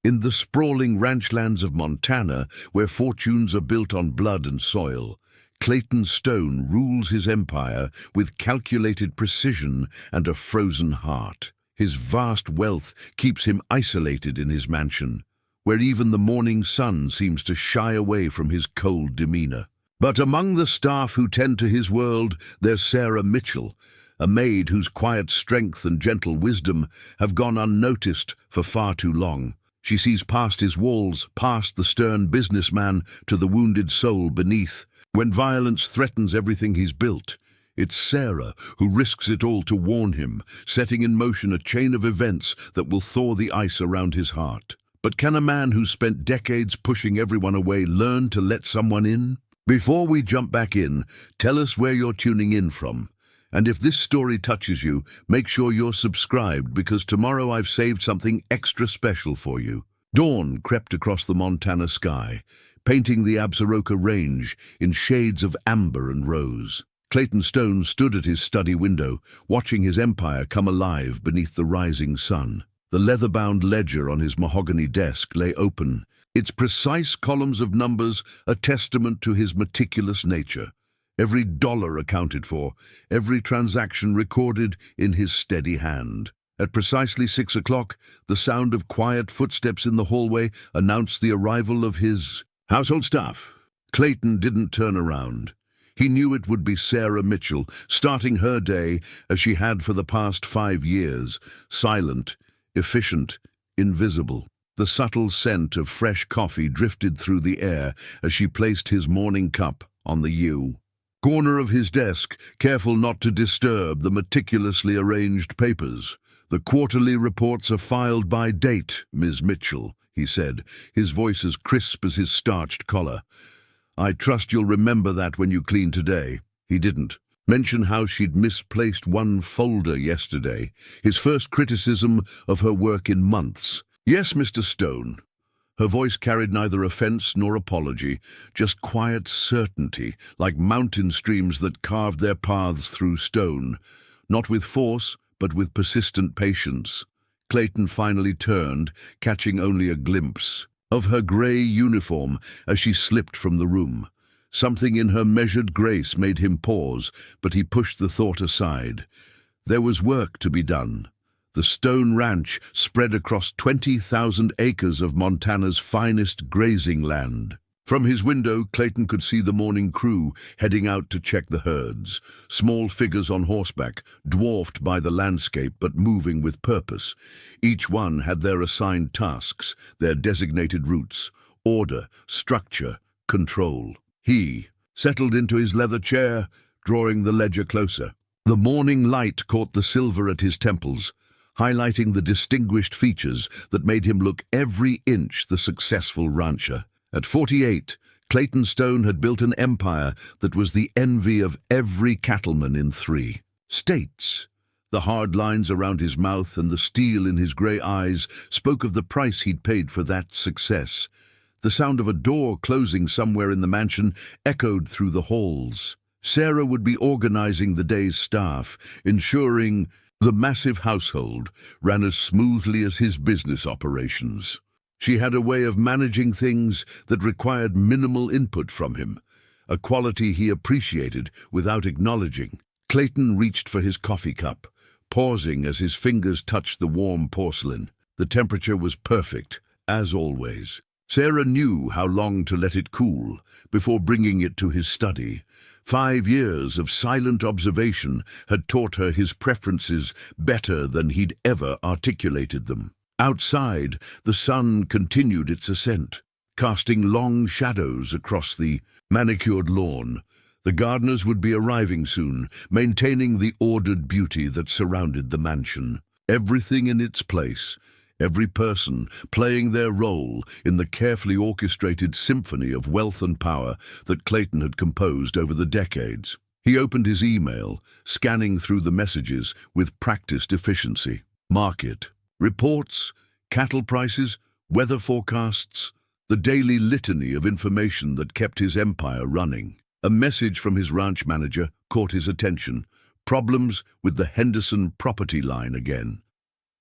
In the sprawling ranchlands of Montana, where fortunes are built on blood and soil, Clayton Stone rules his empire with calculated precision and a frozen heart. His vast wealth keeps him isolated in his mansion, where even the morning sun seems to shy away from his cold demeanor. But among the staff who tend to his world, there's Sarah Mitchell, a maid whose quiet strength and gentle wisdom have gone unnoticed for far too long. She sees past his walls, past the stern businessman, to the wounded soul beneath. When violence threatens everything he's built, it's Sarah who risks it all to warn him, setting in motion a chain of events that will thaw the ice around his heart. But can a man who's spent decades pushing everyone away learn to let someone in? Before we jump back in, tell us where you're tuning in from. And if this story touches you, make sure you're subscribed, because tomorrow I've saved something extra special for you. Dawn crept across the Montana sky, painting the Absaroka Range in shades of amber and rose. Clayton Stone stood at his study window, watching his empire come alive beneath the rising sun. The leather-bound ledger on his mahogany desk lay open, its precise columns of numbers a testament to his meticulous nature. Every dollar accounted for, every transaction recorded in his steady hand. At precisely 6 o'clock, the sound of quiet footsteps in the hallway announced the arrival of his household staff. Clayton didn't turn around. He knew it would be Sarah Mitchell, starting her day as she had for the past 5 years, silent, efficient, invisible. The subtle scent of fresh coffee drifted through the air as she placed his morning cup on the corner of his desk, careful not to disturb the meticulously arranged papers. "The quarterly reports are filed by date, Ms. Mitchell," he said, his voice as crisp as his starched collar. "I trust you'll remember that when you clean today." He didn't mention how she'd misplaced one folder yesterday, his first criticism of her work in months. "Yes, Mr. Stone." Her voice carried neither offense nor apology, just quiet certainty, like mountain streams that carved their paths through stone, not with force, but with persistent patience. Clayton finally turned, catching only a glimpse of her grey uniform as she slipped from the room. Something in her measured grace made him pause, but he pushed the thought aside. There was work to be done. The Stone Ranch spread across 20,000 acres of Montana's finest grazing land. From his window, Clayton could see the morning crew heading out to check the herds, small figures on horseback, dwarfed by the landscape but moving with purpose. Each one had their assigned tasks, their designated routes: order, structure, control. He settled into his leather chair, drawing the ledger closer. The morning light caught the silver at his temples, highlighting the distinguished features that made him look every inch the successful rancher. At 48, Clayton Stone had built an empire that was the envy of every cattleman in 3 states. The hard lines around his mouth and the steel in his grey eyes spoke of the price he'd paid for that success. The sound of a door closing somewhere in the mansion echoed through the halls. Sarah would be organizing the day's staff, ensuring the massive household ran as smoothly as his business operations. She had a way of managing things that required minimal input from him, a quality he appreciated without acknowledging. Clayton reached for his coffee cup, pausing as his fingers touched the warm porcelain. The temperature was perfect, as always. Sarah knew how long to let it cool before bringing it to his study. 5 years of silent observation had taught her his preferences better than he'd ever articulated them. Outside, the sun continued its ascent, casting long shadows across the manicured lawn. The gardeners would be arriving soon, maintaining the ordered beauty that surrounded the mansion. Everything in its place, every person playing their role in the carefully orchestrated symphony of wealth and power that Clayton had composed over the decades. He opened his email, scanning through the messages with practiced efficiency. Market, reports, cattle prices, weather forecasts, the daily litany of information that kept his empire running. A message from his ranch manager caught his attention. Problems with the Henderson property line again.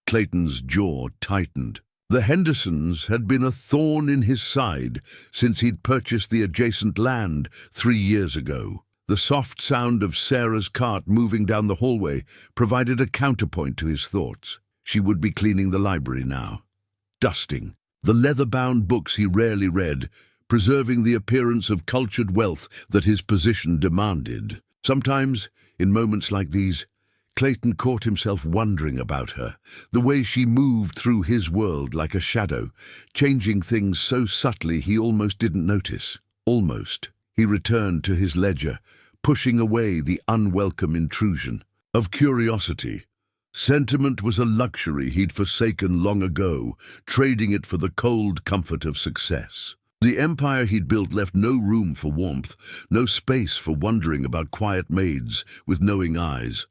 Clayton's jaw tightened. The Hendersons had been a thorn in his side since he'd purchased the adjacent land 3 years ago. The soft sound of Sarah's cart moving down the hallway provided a counterpoint to his thoughts. She would be cleaning the library now, dusting the leather-bound books he rarely read, preserving the appearance of cultured wealth that his position demanded. Sometimes, in moments like these, Clayton caught himself wondering about her, the way she moved through his world like a shadow, changing things so subtly he almost didn't notice. Almost. He returned to his ledger, pushing away the unwelcome intrusion of curiosity. Sentiment was a luxury he'd forsaken long ago, trading it for the cold comfort of success. The empire he'd built left no room for warmth, no space for wondering about quiet maids with knowing eyes.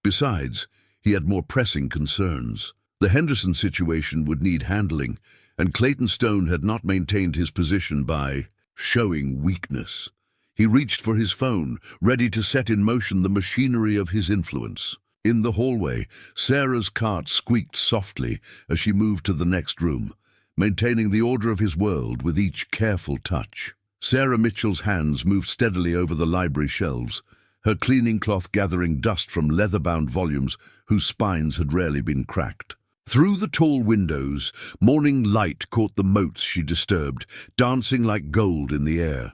Besides, he had more pressing concerns. The Henderson situation would need handling, and Clayton Stone had not maintained his position by showing weakness. He reached for his phone, ready to set in motion the machinery of his influence. In the hallway, Sarah's cart squeaked softly as she moved to the next room, maintaining the order of his world with each careful touch. Sarah Mitchell's hands moved steadily over the library shelves, her cleaning cloth gathering dust from leather-bound volumes whose spines had rarely been cracked. Through the tall windows, morning light caught the motes she disturbed, dancing like gold in the air.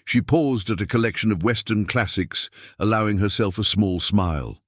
She paused at a collection of Western classics, allowing herself a small smile.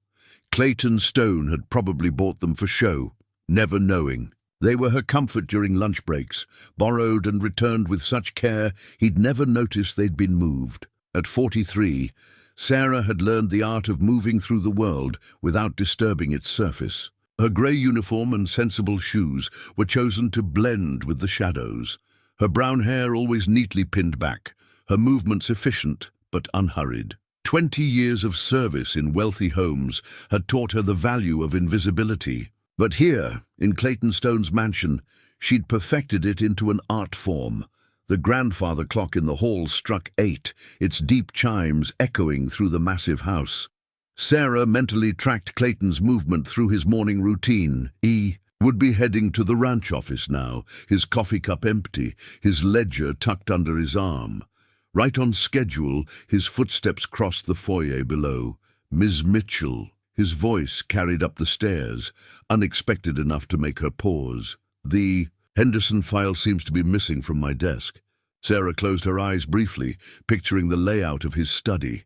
Clayton Stone had probably bought them for show, never knowing. They were her comfort during lunch breaks, borrowed and returned with such care he'd never noticed they'd been moved. At 43, Sarah had learned the art of moving through the world without disturbing its surface. Her grey uniform and sensible shoes were chosen to blend with the shadows. Her brown hair always neatly pinned back, her movements efficient but unhurried. 20 years of service in wealthy homes had taught her the value of invisibility. But here, in Clayton Stone's mansion, she'd perfected it into an art form. The grandfather clock in the hall struck 8, its deep chimes echoing through the massive house. Sarah mentally tracked Clayton's movement through his morning routine. He would be heading to the ranch office now, his coffee cup empty, his ledger tucked under his arm. Right on schedule, his footsteps crossed the foyer below. Ms. Mitchell. His voice carried up the stairs, unexpected enough to make her pause. The Henderson file seems to be missing from my desk. Sarah closed her eyes briefly, picturing the layout of his study.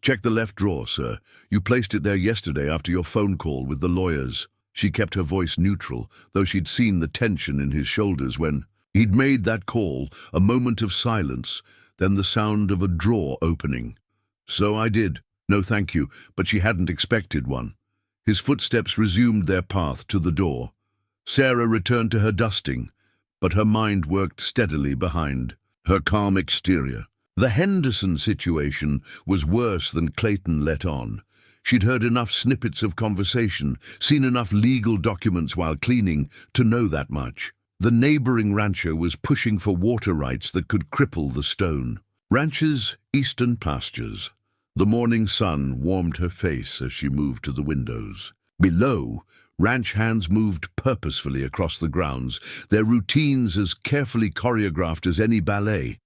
Check the left drawer, sir. You placed it there yesterday after your phone call with the lawyers. She kept her voice neutral, though she'd seen the tension in his shoulders when he'd made that call. A moment of silence, then the sound of a drawer opening. So I did. No, thank you, but she hadn't expected one. His footsteps resumed their path to the door. Sarah returned to her dusting, but her mind worked steadily behind her calm exterior. The Henderson situation was worse than Clayton let on. She'd heard enough snippets of conversation, seen enough legal documents while cleaning, to know that much. The neighboring rancher was pushing for water rights that could cripple the Stone. Ranch's eastern pastures. The morning sun warmed her face as she moved to the windows. Below, ranch hands moved purposefully across the grounds, their routines as carefully choreographed as any ballet.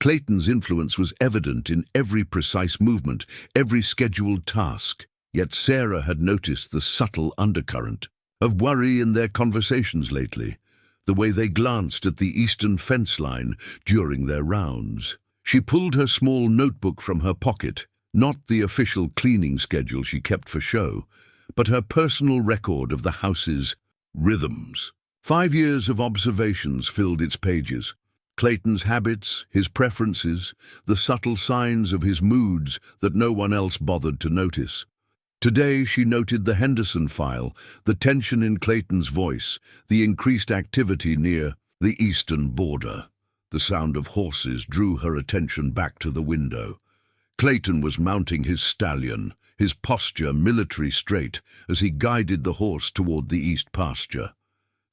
Clayton's influence was evident in every precise movement, every scheduled task. Yet Sarah had noticed the subtle undercurrent of worry in their conversations lately, the way they glanced at the eastern fence line during their rounds. She pulled her small notebook from her pocket, not the official cleaning schedule she kept for show, but her personal record of the house's rhythms. 5 years of observations filled its pages. Clayton's habits, his preferences, the subtle signs of his moods that no one else bothered to notice. Today she noted the Henderson file, the tension in Clayton's voice, the increased activity near the eastern border. The sound of horses drew her attention back to the window. Clayton was mounting his stallion, his posture military straight as he guided the horse toward the east pasture.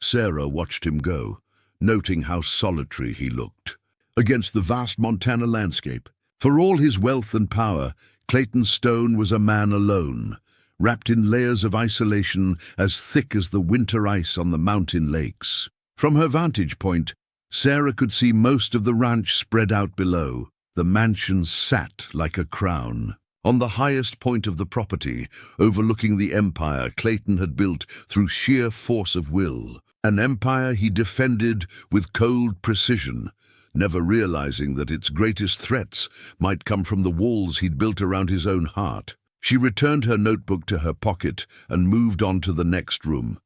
Sarah watched him go, noting how solitary he looked against the vast Montana landscape. For all his wealth and power, Clayton Stone was a man alone, wrapped in layers of isolation as thick as the winter ice on the mountain lakes. From her vantage point, Sarah could see most of the ranch spread out below. The mansion sat like a crown. On the highest point of the property, overlooking the empire Clayton had built through sheer force of will, an empire he defended with cold precision, never realizing that its greatest threats might come from the walls he'd built around his own heart. She returned her notebook to her pocket and moved on to the next room,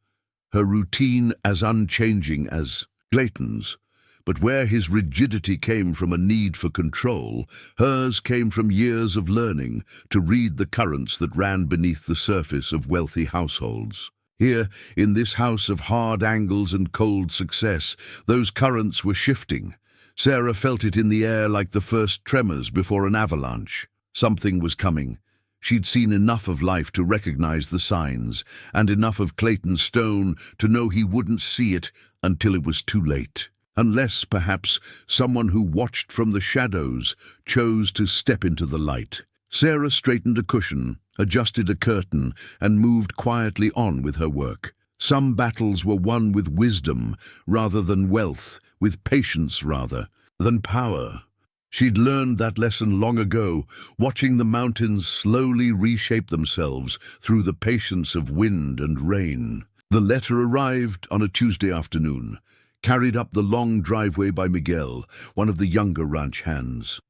her routine as unchanging as Clayton's. But where his rigidity came from a need for control, hers came from years of learning to read the currents that ran beneath the surface of wealthy households. Here, in this house of hard angles and cold success, those currents were shifting. Sarah felt it in the air like the first tremors before an avalanche. Something was coming. She'd seen enough of life to recognize the signs, and enough of Clayton Stone to know he wouldn't see it until it was too late. Unless, perhaps, someone who watched from the shadows chose to step into the light. Sarah straightened a cushion, adjusted a curtain, and moved quietly on with her work. Some battles were won with wisdom rather than wealth, with patience rather than power. She'd learned that lesson long ago, watching the mountains slowly reshape themselves through the patience of wind and rain. The letter arrived on a Tuesday afternoon, carried up the long driveway by Miguel, one of the younger ranch hands.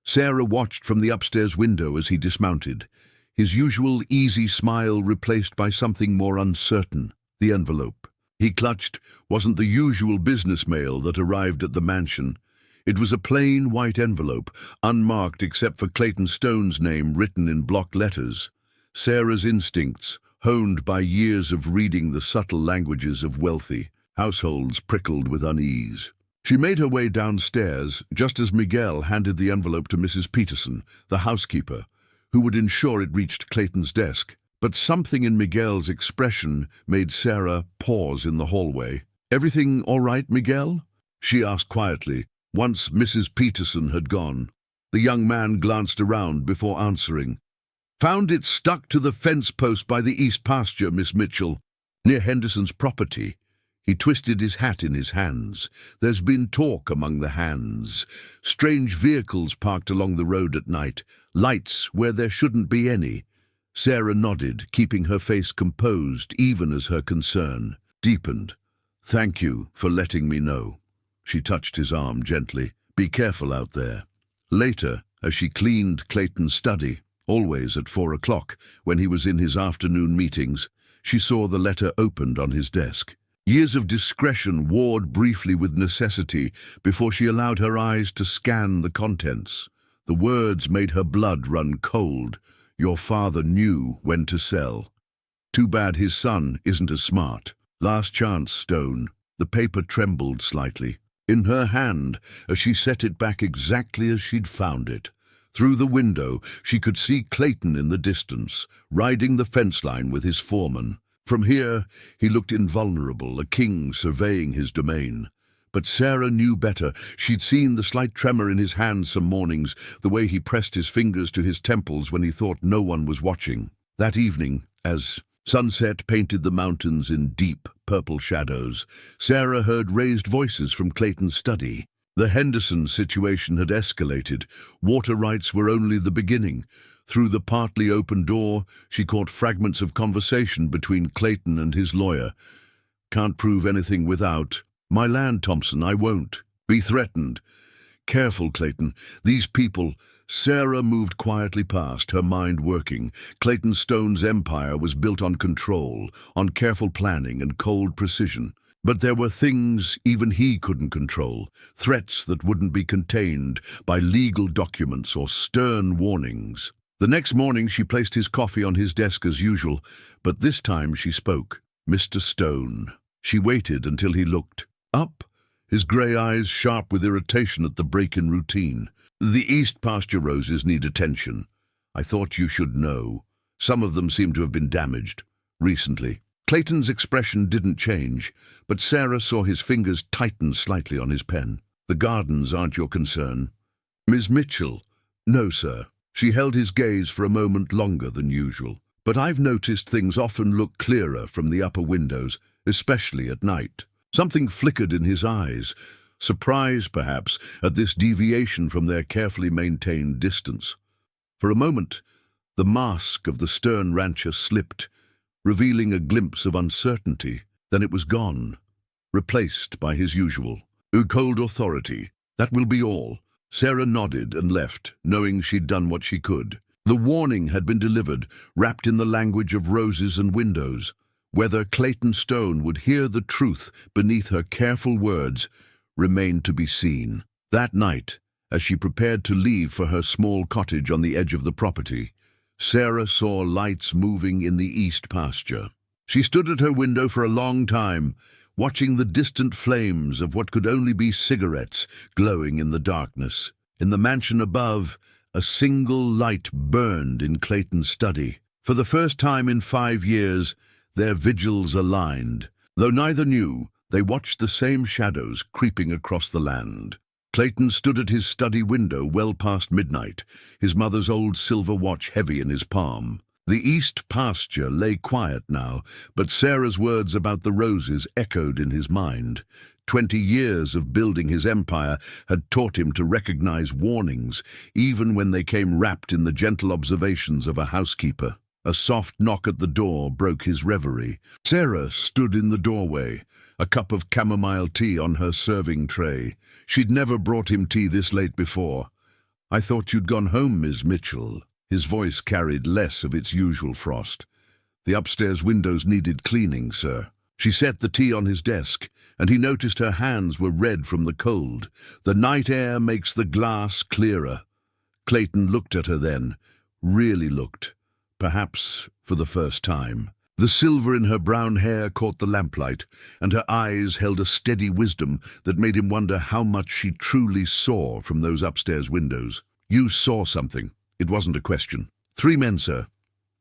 Sarah watched from the upstairs window as he dismounted, his usual easy smile replaced by something more uncertain. The envelope he clutched wasn't the usual business mail that arrived at the mansion. It was a plain white envelope, unmarked except for Clayton Stone's name written in block letters. Sarah's instincts, honed by years of reading the subtle languages of wealthy households, prickled with unease. She made her way downstairs just as Miguel handed the envelope to Mrs. Peterson, the housekeeper, who would ensure it reached Clayton's desk. But something in Miguel's expression made Sarah pause in the hallway. "Everything all right, Miguel?" she asked quietly, once Mrs. Peterson had gone. The young man glanced around before answering. "Found it stuck to the fence post by the east pasture, Miss Mitchell, near Henderson's property." He twisted his hat in his hands. "There's been talk among the hands. Strange vehicles parked along the road at night. Lights where there shouldn't be any." Sarah nodded, keeping her face composed even as her concern deepened. "Thank you for letting me know." She touched his arm gently. "Be careful out there." Later, as she cleaned Clayton's study, always at 4 o'clock, when he was in his afternoon meetings, she saw the letter opened on his desk. Years of discretion warred briefly with necessity before she allowed her eyes to scan the contents. The words made her blood run cold. "Your father knew when to sell. Too bad his son isn't as smart. Last chance, Stone." The paper trembled slightly in her hand as she set it back exactly as she'd found it. Through the window, she could see Clayton in the distance, riding the fence line with his foreman. From here, he looked invulnerable, a king surveying his domain. But Sarah knew better. She'd seen the slight tremor in his hand some mornings, the way he pressed his fingers to his temples when he thought no one was watching. That evening, as sunset painted the mountains in deep, purple shadows, Sarah heard raised voices from Clayton's study. The Hendersons situation had escalated. Water rights were only the beginning. Through the partly open door, she caught fragments of conversation between Clayton and his lawyer. "Can't prove anything without. My land, Thompson, I won't. Be threatened." "Careful, Clayton. These people—" Sarah moved quietly past, her mind working. Clayton Stone's empire was built on control, on careful planning and cold precision. But there were things even he couldn't control, threats that wouldn't be contained by legal documents or stern warnings. The next morning she placed his coffee on his desk as usual, but this time she spoke. "Mr. Stone." She waited until he looked up, his grey eyes sharp with irritation at the break in routine. "The east pasture roses need attention. I thought you should know. Some of them seem to have been damaged recently." Clayton's expression didn't change, but Sarah saw his fingers tighten slightly on his pen. "The gardens aren't your concern." "Ms. Mitchell." "No, sir." She held his gaze for a moment longer than usual. "But I've noticed things often look clearer from the upper windows, especially at night." Something flickered in his eyes, surprise perhaps at this deviation from their carefully maintained distance. For a moment, the mask of the stern rancher slipped, revealing a glimpse of uncertainty. Then it was gone, replaced by his usual, cold authority. "That will be all." Sarah nodded and left, knowing she'd done what she could. The warning had been delivered, wrapped in the language of roses and windows. Whether Clayton Stone would hear the truth beneath her careful words remained to be seen. That night, as she prepared to leave for her small cottage on the edge of the property, Sarah saw lights moving in the east pasture. She stood at her window for a long time, watching the distant flames of what could only be cigarettes glowing in the darkness. In the mansion above, a single light burned in Clayton's study. For the first time in 5 years, their vigils aligned. Though neither knew, they watched the same shadows creeping across the land. Clayton stood at his study window well past midnight, his mother's old silver watch heavy in his palm. The east pasture lay quiet now, but Sarah's words about the roses echoed in his mind. 20 years of building his empire had taught him to recognize warnings, even when they came wrapped in the gentle observations of a housekeeper. A soft knock at the door broke his reverie. Sarah stood in the doorway, a cup of chamomile tea on her serving tray. She'd never brought him tea this late before. "I thought you'd gone home, Miss Mitchell." His voice carried less of its usual frost. "The upstairs windows needed cleaning, sir." She set the tea on his desk, and he noticed her hands were red from the cold. The night air makes the glass clearer. Clayton looked at her then, really looked, perhaps for the first time. The silver in her brown hair caught the lamplight, and her eyes held a steady wisdom that made him wonder how much she truly saw from those upstairs windows. "You saw something. It wasn't a question." "3 men, sir.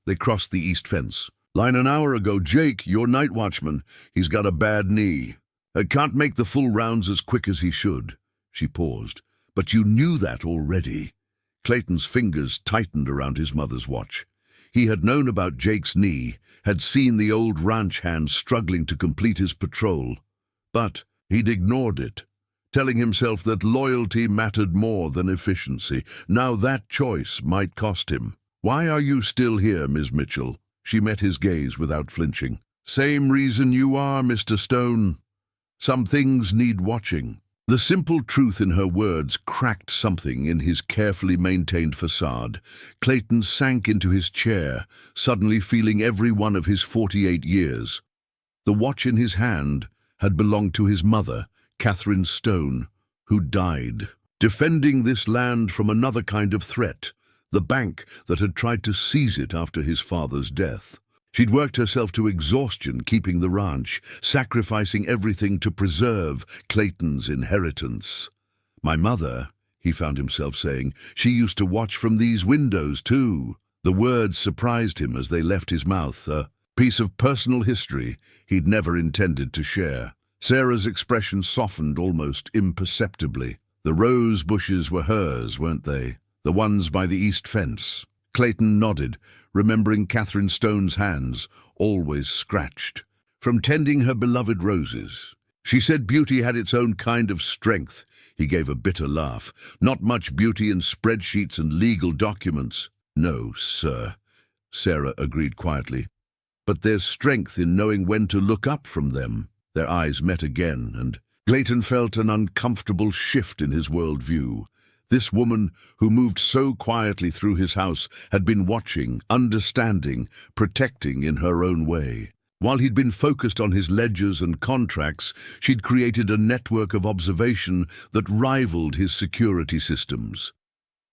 They crossed the east fence. Line an hour ago. Jake, your night watchman, he's got a bad knee. Can't make the full rounds as quick as he should." She paused. "But you knew that already." Clayton's fingers tightened around his mother's watch. He had known about Jake's knee, had seen the old ranch hand struggling to complete his patrol. But he'd ignored it, telling himself that loyalty mattered more than efficiency. Now that choice might cost him. "Why are you still here, Miss Mitchell?" She met his gaze without flinching. "Same reason you are, Mr. Stone. Some things need watching." The simple truth in her words cracked something in his carefully maintained facade. Clayton sank into his chair, suddenly feeling every one of his 48 years. The watch in his hand had belonged to his mother, Catherine Stone, who died, defending this land from another kind of threat, the bank that had tried to seize it after his father's death. She'd worked herself to exhaustion keeping the ranch, sacrificing everything to preserve Clayton's inheritance. "My mother," he found himself saying, "she used to watch from these windows too." The words surprised him as they left his mouth, a piece of personal history he'd never intended to share. Sarah's expression softened almost imperceptibly. The rose bushes were hers, weren't they? The ones by the east fence. Clayton nodded, remembering Catherine Stone's hands, always scratched, from tending her beloved roses. She said beauty had its own kind of strength. He gave a bitter laugh. "Not much beauty in spreadsheets and legal documents." "No, sir," Sarah agreed quietly. "But there's strength in knowing when to look up from them." Their eyes met again, and Clayton felt an uncomfortable shift in his worldview. This woman, who moved so quietly through his house, had been watching, understanding, protecting in her own way. While he'd been focused on his ledgers and contracts, she'd created a network of observation that rivaled his security systems.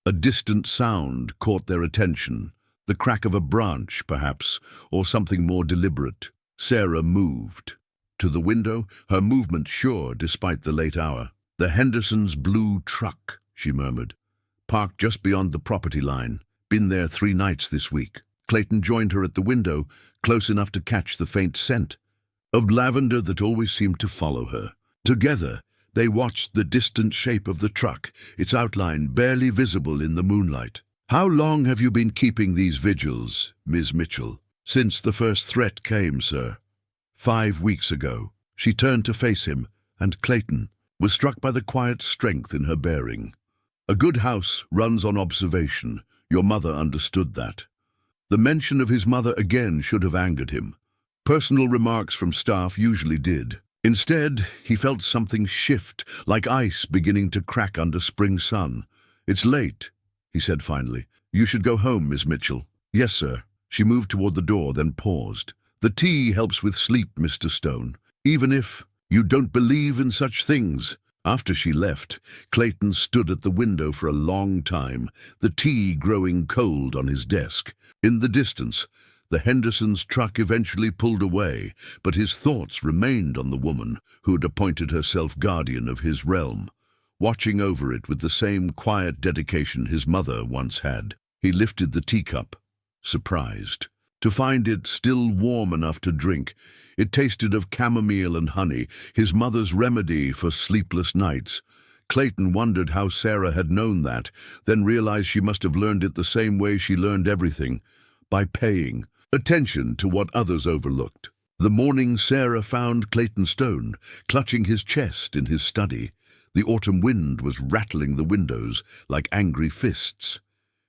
A distant sound caught their attention, the crack of a branch, perhaps, or something more deliberate. Sarah moved. To the window, her movement sure despite the late hour. "The Hendersons' blue truck," she murmured, "parked just beyond the property line. Been there 3 nights this week." Clayton joined her at the window, close enough to catch the faint scent of lavender that always seemed to follow her. Together, they watched the distant shape of the truck, its outline barely visible in the moonlight. "How long have you been keeping these vigils, Miss Mitchell?" "Since the first threat came, sir. 5 weeks ago." She turned to face him, and Clayton was struck by the quiet strength in her bearing. A good house runs on observation. Your mother understood that. The mention of his mother again should have angered him. Personal remarks from staff usually did. Instead, he felt something shift, like ice beginning to crack under spring sun. "It's late," he said finally. "You should go home, Miss Mitchell." "Yes, sir." She moved toward the door, then paused. "The tea helps with sleep, Mr. Stone, even if you don't believe in such things." After she left, Clayton stood at the window for a long time, the tea growing cold on his desk. In the distance, the Hendersons' truck eventually pulled away, but his thoughts remained on the woman who had appointed herself guardian of his realm, watching over it with the same quiet dedication his mother once had. He lifted the teacup, surprised, to find it still warm enough to drink. It tasted of chamomile and honey, his mother's remedy for sleepless nights. Clayton wondered how Sarah had known that, then realized she must have learned it the same way she learned everything, by paying attention to what others overlooked. The morning Sarah found Clayton Stone clutching his chest in his study. The autumn wind was rattling the windows like angry fists.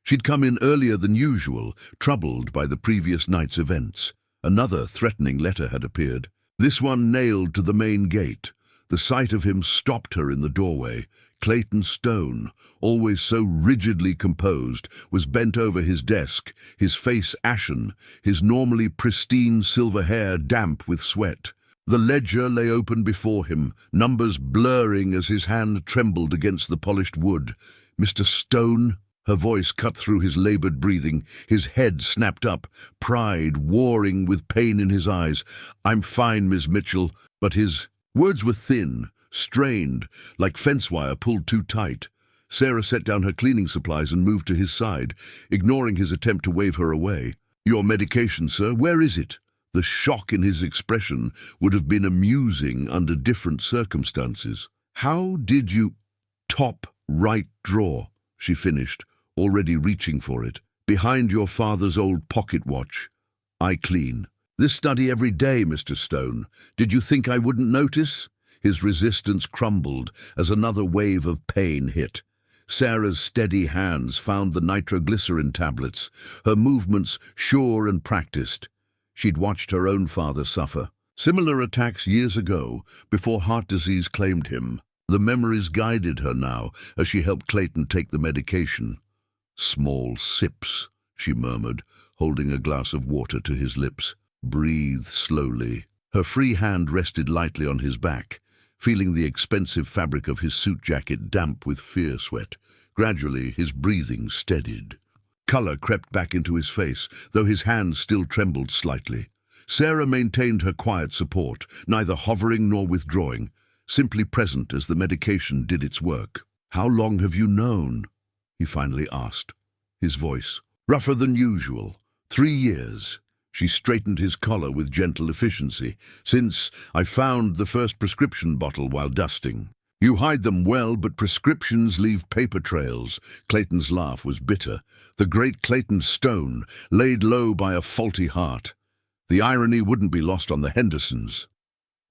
She'd come in earlier than usual, troubled by the previous night's events. Another threatening letter had appeared, this one nailed to the main gate. The sight of him stopped her in the doorway. Clayton Stone, always so rigidly composed, was bent over his desk, his face ashen, his normally pristine silver hair damp with sweat. The ledger lay open before him, numbers blurring as his hand trembled against the polished wood. "Mr. Stone?" Her voice cut through his labored breathing. His head snapped up, pride warring with pain in his eyes. "I'm fine, Miss Mitchell," but his words were thin, strained, like fence wire pulled too tight. Sarah set down her cleaning supplies and moved to his side, ignoring his attempt to wave her away. "Your medication, sir, where is it?" The shock in his expression would have been amusing under different circumstances. "How did you—" "Top right drawer," she finished, already reaching for it. "Behind your father's old pocket watch. I clean. This study every day, Mr. Stone. Did you think I wouldn't notice?" His resistance crumbled as another wave of pain hit. Sarah's steady hands found the nitroglycerin tablets, her movements sure and practiced. She'd watched her own father suffer. Similar attacks years ago, before heart disease claimed him. The memories guided her now as she helped Clayton take the medication. "Small sips," she murmured, holding a glass of water to his lips. "Breathe slowly." Her free hand rested lightly on his back, feeling the expensive fabric of his suit jacket damp with fear sweat. Gradually, his breathing steadied. Color crept back into his face, though his hand still trembled slightly. Sarah maintained her quiet support, neither hovering nor withdrawing, simply present as the medication did its work. "How long have you known?" he finally asked, his voice rougher than usual. 3 years. She straightened his collar with gentle efficiency. "Since I found the first prescription bottle while dusting." "You hide them well, but prescriptions leave paper trails." Clayton's laugh was bitter. The great Clayton Stone, laid low by a faulty heart. The irony wouldn't be lost on the Hendersons.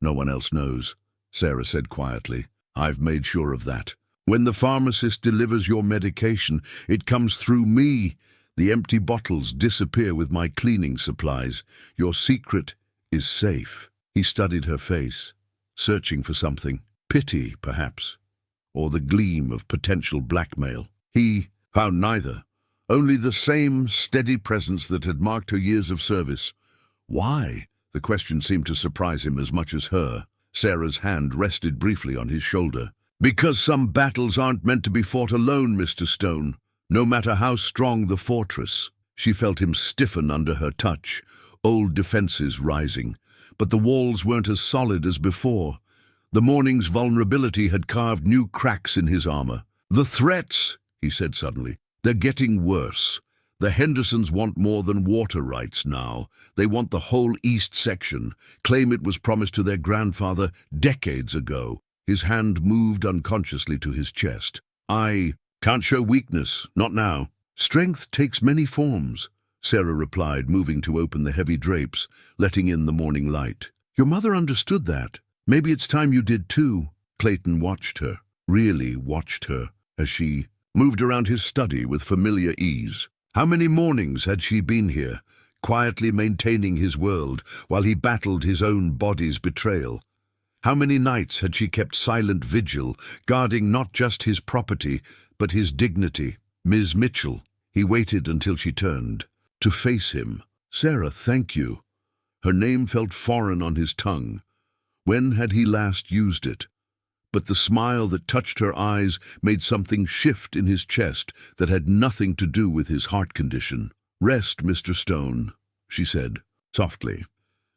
"No one else knows," Sarah said quietly. "I've made sure of that. When the pharmacist delivers your medication, it comes through me. The empty bottles disappear with my cleaning supplies. Your secret is safe." He studied her face, searching for something. Pity, perhaps, or the gleam of potential blackmail. He found neither, only the same steady presence that had marked her years of service. Why? The question seemed to surprise him as much as her. Sarah's hand rested briefly on his shoulder. "Because some battles aren't meant to be fought alone, Mr. Stone, no matter how strong the fortress." She felt him stiffen under her touch, old defenses rising. But the walls weren't as solid as before. The morning's vulnerability had carved new cracks in his armor. "The threats," he said suddenly, "they're getting worse. The Hendersons want more than water rights now. They want the whole east section, claim it was promised to their grandfather decades ago." His hand moved unconsciously to his chest. "I can't show weakness, not now." "Strength takes many forms," Sarah replied, moving to open the heavy drapes, letting in the morning light. "Your mother understood that." Maybe it's time you did too. Clayton watched her, really watched her, as she moved around his study with familiar ease. How many mornings had she been here, quietly maintaining his world while he battled his own body's betrayal? How many nights had she kept silent vigil, guarding not just his property, but his dignity? Ms. Mitchell. He waited until she turned, to face him. Sarah, thank you. Her name felt foreign on his tongue. When had he last used it? But the smile that touched her eyes made something shift in his chest that had nothing to do with his heart condition. Rest, Mr. Stone, she said, softly.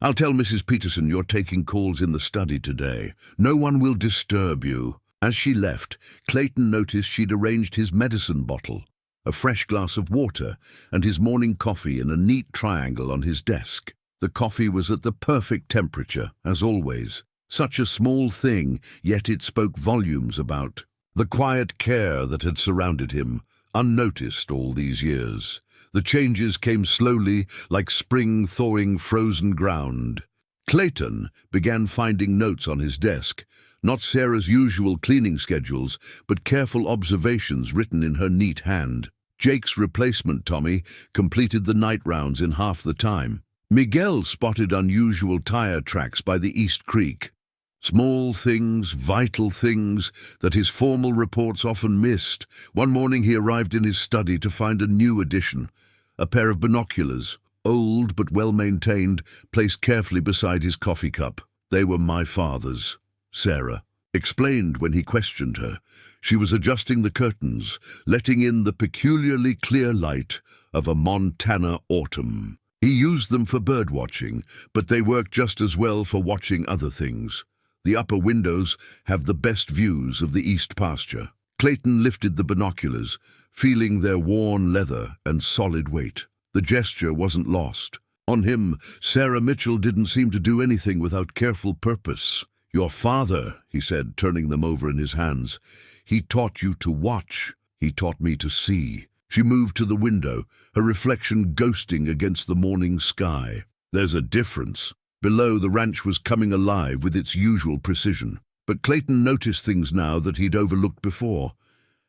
I'll tell Mrs. Peterson you're taking calls in the study today. No one will disturb you. As she left, Clayton noticed she'd arranged his medicine bottle, a fresh glass of water, and his morning coffee in a neat triangle on his desk. The coffee was at the perfect temperature, as always. Such a small thing, yet it spoke volumes about the quiet care that had surrounded him, unnoticed all these years. The changes came slowly, like spring thawing frozen ground. Clayton began finding notes on his desk, not Sarah's usual cleaning schedules, but careful observations written in her neat hand. Jake's replacement, Tommy, completed the night rounds in half the time. Miguel spotted unusual tire tracks by the East Creek. Small things, vital things, that his formal reports often missed. One morning he arrived in his study to find a new addition, a pair of binoculars, old but well-maintained, placed carefully beside his coffee cup. They were my father's, Sarah explained when he questioned her. She was adjusting the curtains, letting in the peculiarly clear light of a Montana autumn. He used them for bird-watching, but they work just as well for watching other things. The upper windows have the best views of the east pasture. Clayton lifted the binoculars, feeling their worn leather and solid weight. The gesture wasn't lost. On him, Sarah Mitchell didn't seem to do anything without careful purpose. Your father, he said, turning them over in his hands. He taught you to watch. He taught me to see. She moved to the window, her reflection ghosting against the morning sky. There's a difference. Below, the ranch was coming alive with its usual precision. But Clayton noticed things now that he'd overlooked before.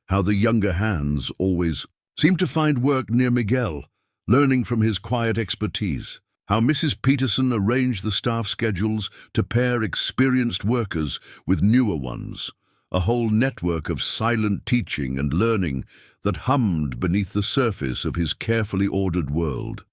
How the younger hands always seemed to find work near Miguel, learning from his quiet expertise. How Mrs. Peterson arranged the staff schedules to pair experienced workers with newer ones. A whole network of silent teaching and learning that hummed beneath the surface of his carefully ordered world.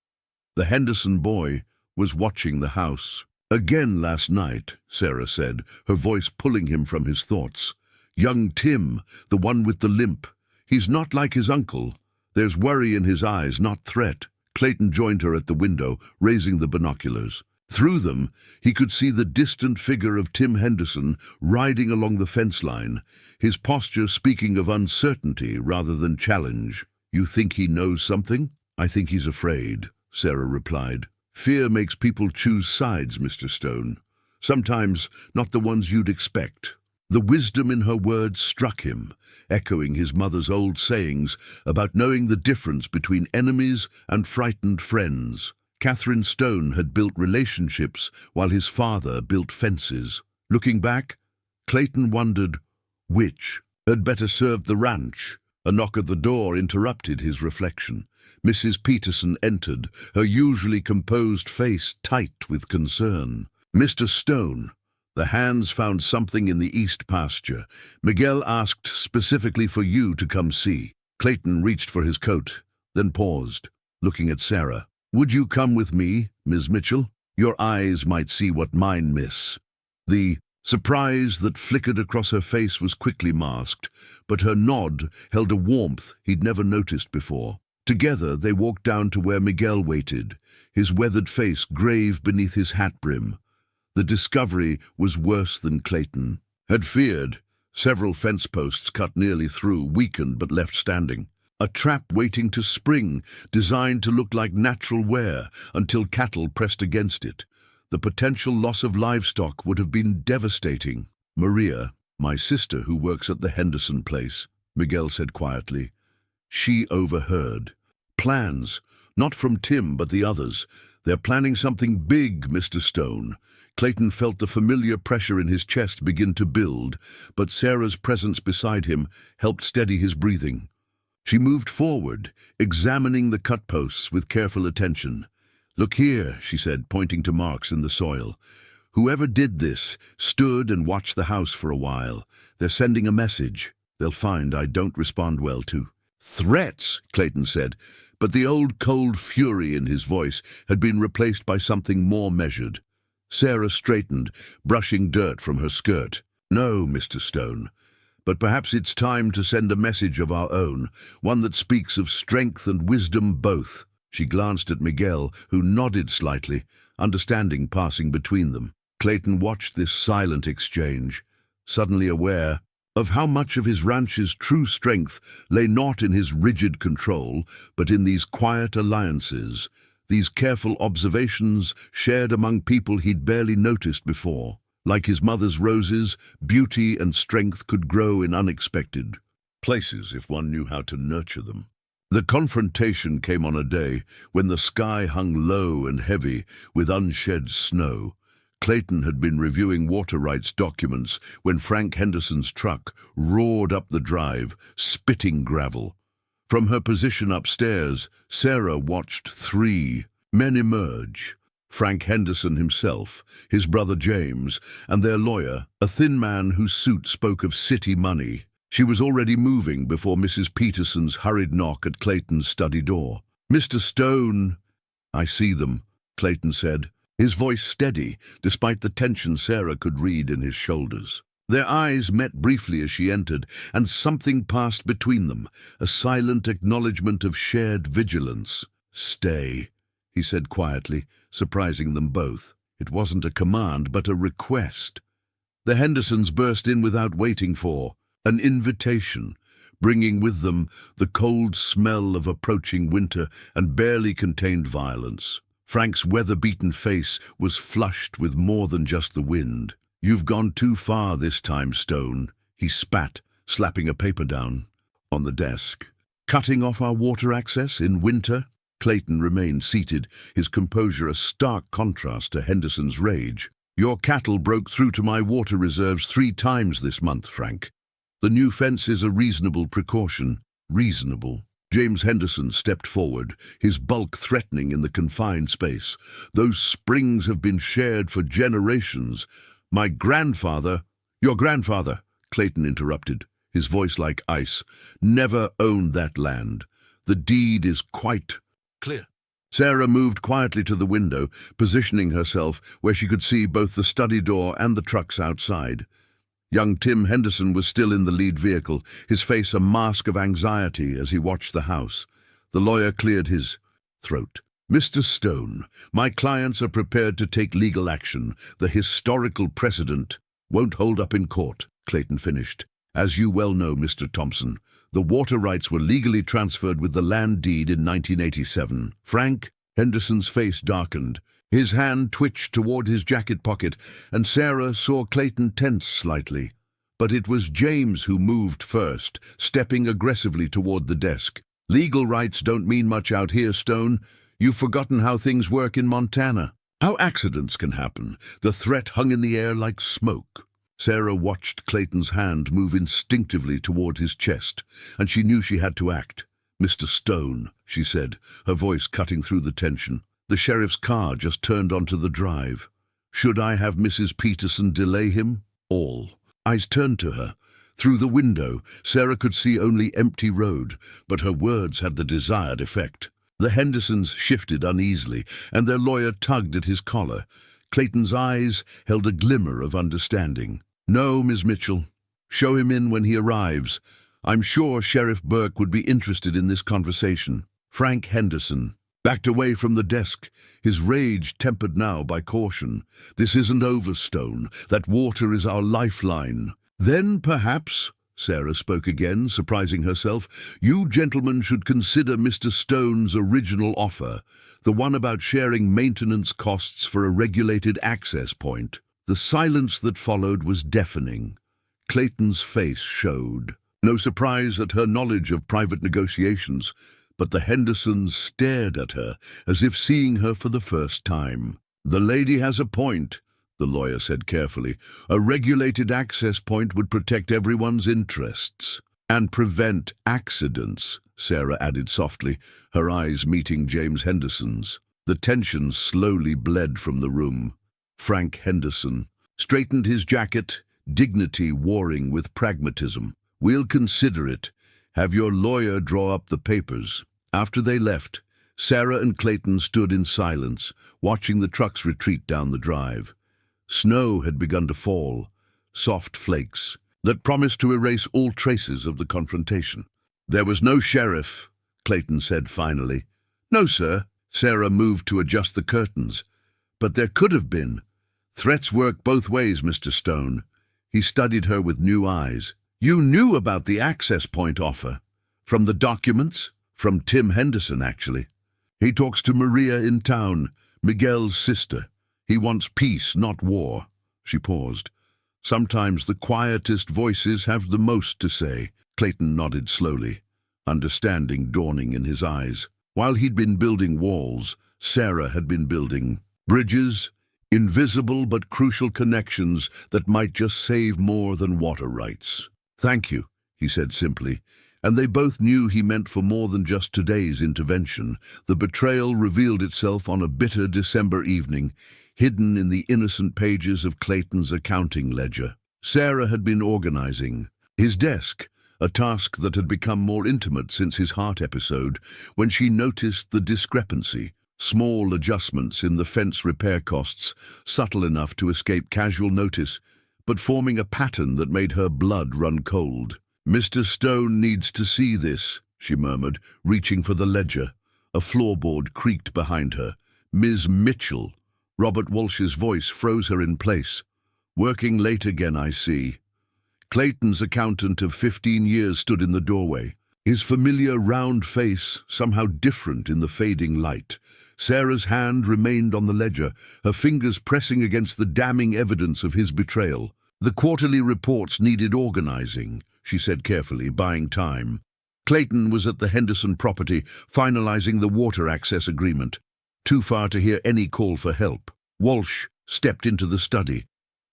The Henderson boy was watching the house. Again last night, Sarah said, her voice pulling him from his thoughts. Young Tim, the one with the limp. He's not like his uncle. There's worry in his eyes, not threat. Clayton joined her at the window, raising the binoculars. Through them, he could see the distant figure of Tim Henderson riding along the fence line, his posture speaking of uncertainty rather than challenge. You think he knows something? I think he's afraid, Sarah replied. Fear makes people choose sides, Mr. Stone. Sometimes not the ones you'd expect. The wisdom in her words struck him, echoing his mother's old sayings about knowing the difference between enemies and frightened friends. Catherine Stone had built relationships while his father built fences. Looking back, Clayton wondered which had better served the ranch. A knock at the door interrupted his reflection. Mrs. Peterson entered, her usually composed face tight with concern. Mr. Stone. The hands found something in the east pasture. Miguel asked specifically for you to come see. Clayton reached for his coat, then paused, looking at Sarah. Would you come with me, Ms. Mitchell? Your eyes might see what mine miss. The surprise that flickered across her face was quickly masked, but her nod held a warmth he'd never noticed before. Together they walked down to where Miguel waited, his weathered face grave beneath his hat brim. The discovery was worse than Clayton had feared. Several fence posts cut nearly through, weakened but left standing. A trap waiting to spring, designed to look like natural wear until cattle pressed against it. The potential loss of livestock would have been devastating. Maria, my sister who works at the Henderson place, Miguel said quietly. She overheard. Plans, not from Tim but the others. They're planning something big, Mr. Stone. Clayton felt the familiar pressure in his chest begin to build, but Sarah's presence beside him helped steady his breathing. She moved forward, examining the cut posts with careful attention. "Look here," she said, pointing to marks in the soil. "Whoever did this stood and watched the house for a while. They're sending a message. They'll find I don't respond well to threats," Clayton said, but the old cold fury in his voice had been replaced by something more measured. Sarah straightened, brushing dirt from her skirt. "No, Mr. Stone, but perhaps it's time to send a message of our own, one that speaks of strength and wisdom both." She glanced at Miguel, who nodded slightly, understanding passing between them. Clayton watched this silent exchange, suddenly aware of how much of his ranch's true strength lay not in his rigid control, but in these quiet alliances, these careful observations shared among people he'd barely noticed before. Like his mother's roses, beauty and strength could grow in unexpected places if one knew how to nurture them. The confrontation came on a day when the sky hung low and heavy with unshed snow. Clayton had been reviewing water rights documents when Frank Henderson's truck roared up the drive, spitting gravel. From her position upstairs, Sarah watched 3 men emerge: Frank Henderson himself, his brother James, and their lawyer, a thin man whose suit spoke of city money. She was already moving before Mrs. Peterson's hurried knock at Clayton's study door. "Mr. Stone." "I see them," Clayton said, his voice steady despite the tension Sarah could read in his shoulders. Their eyes met briefly as she entered, and something passed between them, a silent acknowledgement of shared vigilance. "Stay," he said quietly, surprising them both. It wasn't a command, but a request. The Hendersons burst in without waiting for an invitation, bringing with them the cold smell of approaching winter and barely contained violence. Frank's weather-beaten face was flushed with more than just the wind. "You've gone too far this time, Stone," he spat, slapping a paper down on the desk. "Cutting off our water access in winter?" Clayton remained seated, his composure a stark contrast to Henderson's rage. "Your cattle broke through to my water reserves 3 times this month, Frank. The new fence is a reasonable precaution." "Reasonable?" James Henderson stepped forward, his bulk threatening in the confined space. "Those springs have been shared for generations. My grandfather—" "Your grandfather," Clayton interrupted, his voice like ice, "never owned that land. The deed is quite clear." Sarah moved quietly to the window, positioning herself where she could see both the study door and the trucks outside. Young Tim Henderson was still in the lead vehicle, his face a mask of anxiety as he watched the house. The lawyer cleared his throat. "Mr. Stone, my clients are prepared to take legal action. The historical precedent won't hold up in court," Clayton finished. "As you well know, Mr. Thompson, the water rights were legally transferred with the land deed in 1987. Frank." Henderson's face darkened. His hand twitched toward his jacket pocket, and Sarah saw Clayton tense slightly. But it was James who moved first, stepping aggressively toward the desk. "Legal rights don't mean much out here, Stone. You've forgotten how things work in Montana. How accidents can happen." The threat hung in the air like smoke. Sarah watched Clayton's hand move instinctively toward his chest, and she knew she had to act. "Mr. Stone," she said, her voice cutting through the tension. "The sheriff's car just turned onto the drive. Should I have Mrs. Peterson delay him?" All eyes turned to her. Through the window, Sarah could see only empty road, but her words had the desired effect. The Hendersons shifted uneasily, and their lawyer tugged at his collar. Clayton's eyes held a glimmer of understanding. "No, Miss Mitchell. Show him in when he arrives. I'm sure Sheriff Burke would be interested in this conversation." Frank Henderson backed away from the desk, his rage tempered now by caution. "This isn't over, Stone. That water is our lifeline." "Then perhaps," Sarah spoke again, surprising herself, "you gentlemen should consider Mr. Stone's original offer, the one about sharing maintenance costs for a regulated access point." The silence that followed was deafening. Clayton's face showed. No surprise at her knowledge of private negotiations, but the Hendersons stared at her as if seeing her for the first time. "The lady has a point," the lawyer said carefully. A regulated access point would protect everyone's interests. And prevent accidents, Sarah added softly, her eyes meeting James Henderson's. The tension slowly bled from the room. Frank Henderson straightened his jacket, dignity warring with pragmatism. We'll consider it. Have your lawyer draw up the papers. After they left, Sarah and Clayton stood in silence, watching the trucks retreat down the drive. Snow had begun to fall, soft flakes that promised to erase all traces of the confrontation. There was no sheriff, Clayton said finally. No, sir. Sarah moved to adjust the curtains. But there could have been. Threats work both ways, Mr. Stone. He studied her with new eyes. You knew about the access point offer. From the documents? From Tim Henderson, actually. He talks to Maria in town, Miguel's sister. He wants peace, not war. She paused. Sometimes the quietest voices have the most to say. Clayton nodded slowly, understanding dawning in his eyes. While he'd been building walls, Sarah had been building bridges, invisible but crucial connections that might just save more than water rights. Thank you, he said simply, and they both knew he meant for more than just today's intervention. The betrayal revealed itself on a bitter December evening, hidden in the innocent pages of Clayton's accounting ledger. Sarah had been organizing his desk, a task that had become more intimate since his heart episode, when she noticed the discrepancy. Small adjustments in the fence repair costs, subtle enough to escape casual notice, but forming a pattern that made her blood run cold. Mr. Stone needs to see this, she murmured, reaching for the ledger. A floorboard creaked behind her. Ms. Mitchell. Robert Walsh's voice froze her in place. Working late again, I see. Clayton's accountant of 15 years stood in the doorway, his familiar round face somehow different in the fading light. Sarah's hand remained on the ledger, her fingers pressing against the damning evidence of his betrayal. The quarterly reports needed organizing, she said carefully, buying time. Clayton was at the Henderson property, finalizing the water access agreement. Too far to hear any call for help. Walsh stepped into the study,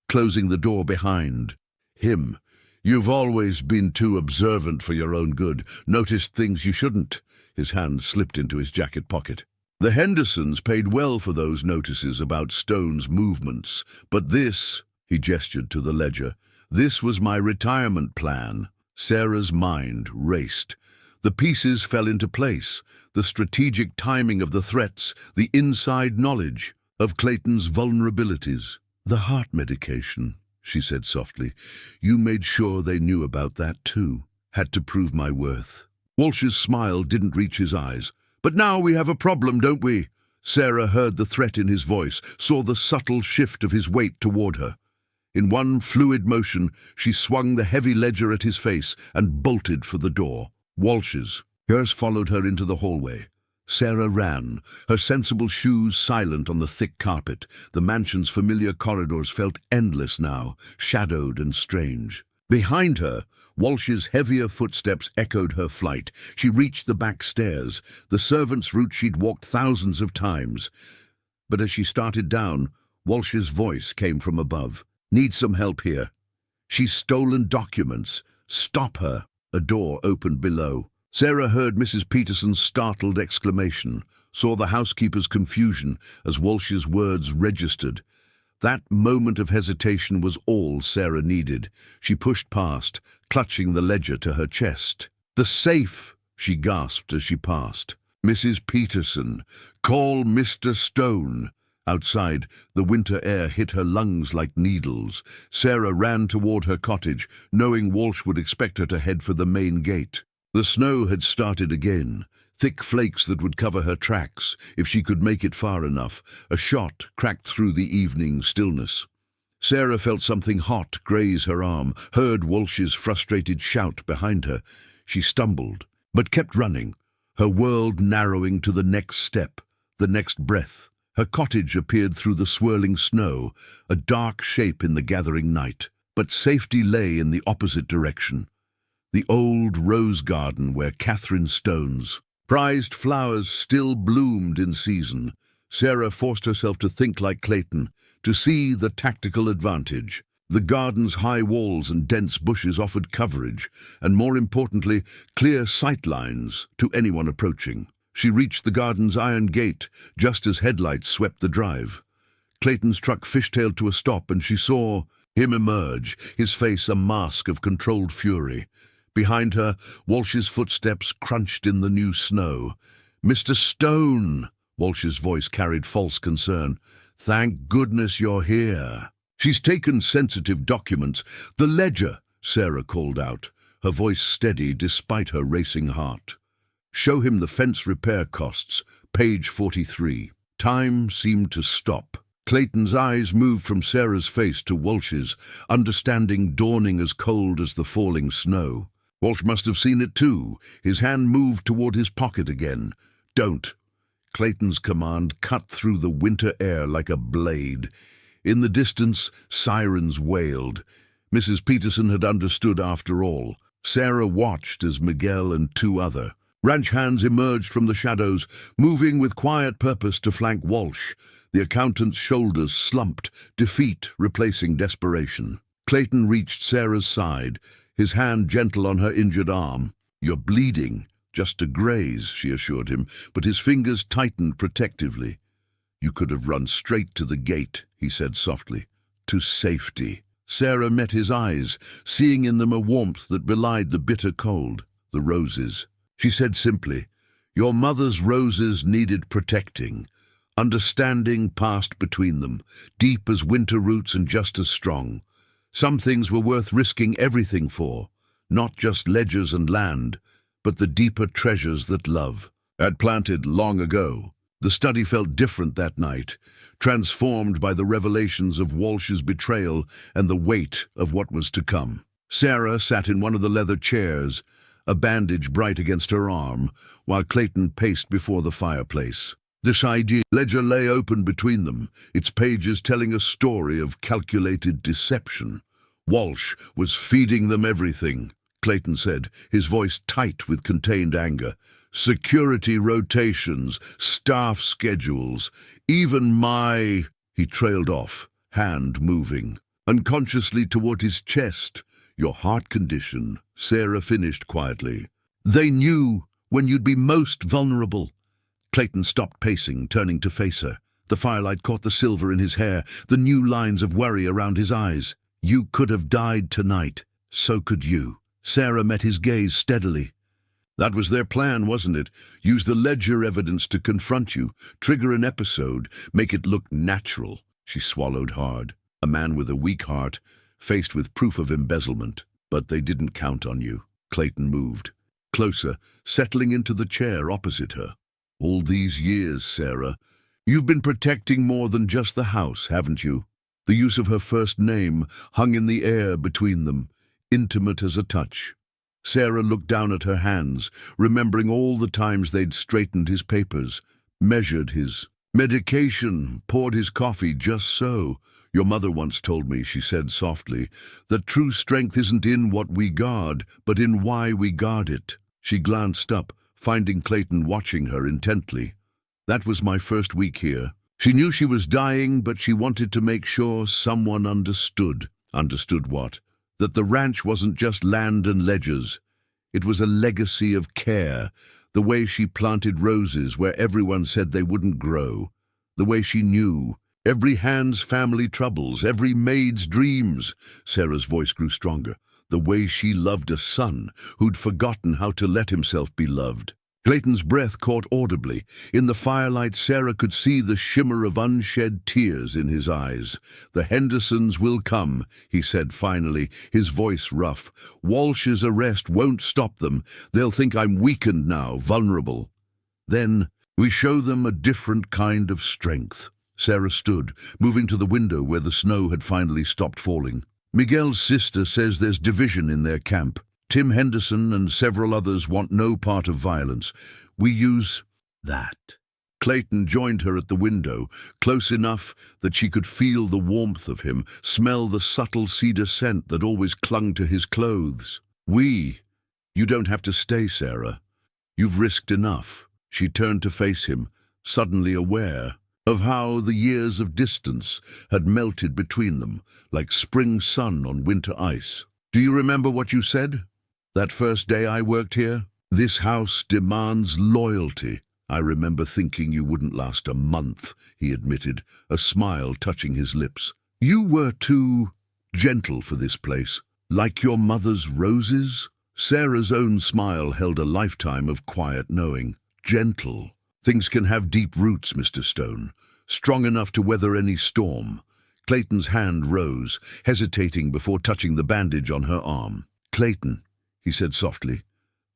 closing the door behind him. You've always been too observant for your own good, noticed things you shouldn't. His hand slipped into his jacket pocket. The Hendersons paid well for those notices about Stone's movements, but this, he gestured to the ledger, this was my retirement plan. Sarah's mind raced. The pieces fell into place, the strategic timing of the threats, the inside knowledge of Clayton's vulnerabilities. The heart medication, she said softly. You made sure they knew about that too. Had to prove my worth. Walsh's smile didn't reach his eyes. But now we have a problem, don't we? Sarah heard the threat in his voice, saw the subtle shift of his weight toward her. In one fluid motion, she swung the heavy ledger at his face and bolted for the door. Walsh's. Hers followed her into the hallway. Sarah ran, her sensible shoes silent on the thick carpet. The mansion's familiar corridors felt endless now, shadowed and strange. Behind her, Walsh's heavier footsteps echoed her flight. She reached the back stairs, the servants' route she'd walked thousands of times. But as she started down, Walsh's voice came from above. Need some help here. She's stolen documents. Stop her. A door opened below. Sarah heard Mrs. Peterson's startled exclamation, saw the housekeeper's confusion as Walsh's words registered. That moment of hesitation was all Sarah needed. She pushed past, clutching the ledger to her chest. The safe, she gasped as she passed. Mrs. Peterson, call Mr. Stone. Outside, the winter air hit her lungs like needles. Sarah ran toward her cottage, knowing Walsh would expect her to head for the main gate. The snow had started again, thick flakes that would cover her tracks, if she could make it far enough. A shot cracked through the evening stillness. Sarah felt something hot graze her arm, heard Walsh's frustrated shout behind her. She stumbled, but kept running, her world narrowing to the next step, the next breath. Her cottage appeared through the swirling snow, a dark shape in the gathering night. But safety lay in the opposite direction. The old rose garden where Catherine Stone's prized flowers still bloomed in season. Sarah forced herself to think like Clayton, to see the tactical advantage. The garden's high walls and dense bushes offered coverage, and more importantly, clear sightlines to anyone approaching. She reached the garden's iron gate just as headlights swept the drive. Clayton's truck fishtailed to a stop, and she saw him emerge, his face a mask of controlled fury. Behind her, Walsh's footsteps crunched in the new snow. "Mr. Stone!" Walsh's voice carried false concern. "Thank goodness you're here." "She's taken sensitive documents. The ledger," Sarah called out, her voice steady despite her racing heart. "Show him the fence repair costs, page 43. Time seemed to stop. Clayton's eyes moved from Sarah's face to Walsh's, understanding dawning as cold as the falling snow. Walsh must have seen it too. His hand moved toward his pocket again. "Don't." Clayton's command cut through the winter air like a blade. In the distance, sirens wailed. Mrs. Peterson had understood after all. Sarah watched as Miguel and two other ranch hands emerged from the shadows, moving with quiet purpose to flank Walsh. The accountant's shoulders slumped, defeat replacing desperation. Clayton reached Sarah's side, his hand gentle on her injured arm. "You're bleeding. Just a graze," she assured him, but his fingers tightened protectively. "You could have run straight to the gate," he said softly. "To safety." Sarah met his eyes, seeing in them a warmth that belied the bitter cold. "The roses." She said simply, "Your mother's roses needed protecting." Understanding passed between them, deep as winter roots and just as strong. Some things were worth risking everything for, not just ledgers and land, but the deeper treasures that love had planted long ago. The study felt different that night, transformed by the revelations of Walsh's betrayal and the weight of what was to come. Sarah sat in one of the leather chairs, a bandage bright against her arm, while Clayton paced before the fireplace. This ID ledger lay open between them, its pages telling a story of calculated deception. Walsh was feeding them everything, Clayton said, his voice tight with contained anger. "Security rotations, staff schedules, even my—" He trailed off, hand moving, unconsciously toward his chest. "Your heart condition," Sarah finished quietly. "They knew when you'd be most vulnerable." Clayton stopped pacing, turning to face her. The firelight caught the silver in his hair, the new lines of worry around his eyes. "You could have died tonight. So could you." Sarah met his gaze steadily. "That was their plan, wasn't it? Use the ledger evidence to confront you, trigger an episode, make it look natural." She swallowed hard. A man with a weak heart, faced with proof of embezzlement. "But they didn't count on you." Clayton moved closer, settling into the chair opposite her. "All these years, Sarah, you've been protecting more than just the house, haven't you?" The use of her first name hung in the air between them, intimate as a touch. Sarah looked down at her hands, remembering all the times they'd straightened his papers, measured his medication, poured his coffee just so. "Your mother once told me," she said softly, "that true strength isn't in what we guard, but in why we guard it." She glanced up, finding Clayton watching her intently. "That was my first week here." She knew she was dying, but she wanted to make sure someone understood. Understood what? That the ranch wasn't just land and ledgers. It was a legacy of care, the way she planted roses where everyone said they wouldn't grow, the way she knew every hand's family troubles, every maid's dreams. Sarah's voice grew stronger. The way she loved a son who'd forgotten how to let himself be loved. Clayton's breath caught audibly. In the firelight, Sarah could see the shimmer of unshed tears in his eyes. "The Hendersons will come," he said finally, his voice rough. "Walsh's arrest won't stop them. They'll think I'm weakened now, vulnerable. Then we show them a different kind of strength." Sarah stood, moving to the window where the snow had finally stopped falling. "Miguel's sister says there's division in their camp. Tim Henderson and several others want no part of violence. We use that." Clayton joined her at the window, close enough that she could feel the warmth of him, smell the subtle cedar scent that always clung to his clothes. You don't have to stay, Sarah. You've risked enough." She turned to face him, suddenly aware. of how the years of distance had melted between them, like spring sun on winter ice. "Do you remember what you said? That first day I worked here? This house demands loyalty." "I remember thinking you wouldn't last a month," he admitted, a smile touching his lips. "You were too gentle for this place, like your mother's roses." Sarah's own smile held a lifetime of quiet knowing. Gentle. Things can have deep roots, Mr. Stone, strong enough to weather any storm. Clayton's hand rose, hesitating before touching the bandage on her arm. "Clayton," he said softly,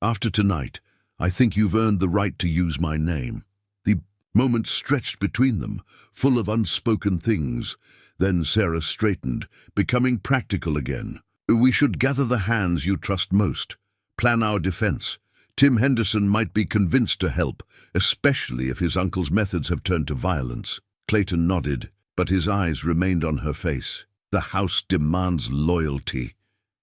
"after tonight, I think you've earned the right to use my name." The moment stretched between them, full of unspoken things. Then Sarah straightened, becoming practical again. "We should gather the hands you trust most, plan our defense. Tim Henderson might be convinced to help, especially if his uncle's methods have turned to violence." Clayton nodded, but his eyes remained on her face. "The house demands loyalty,"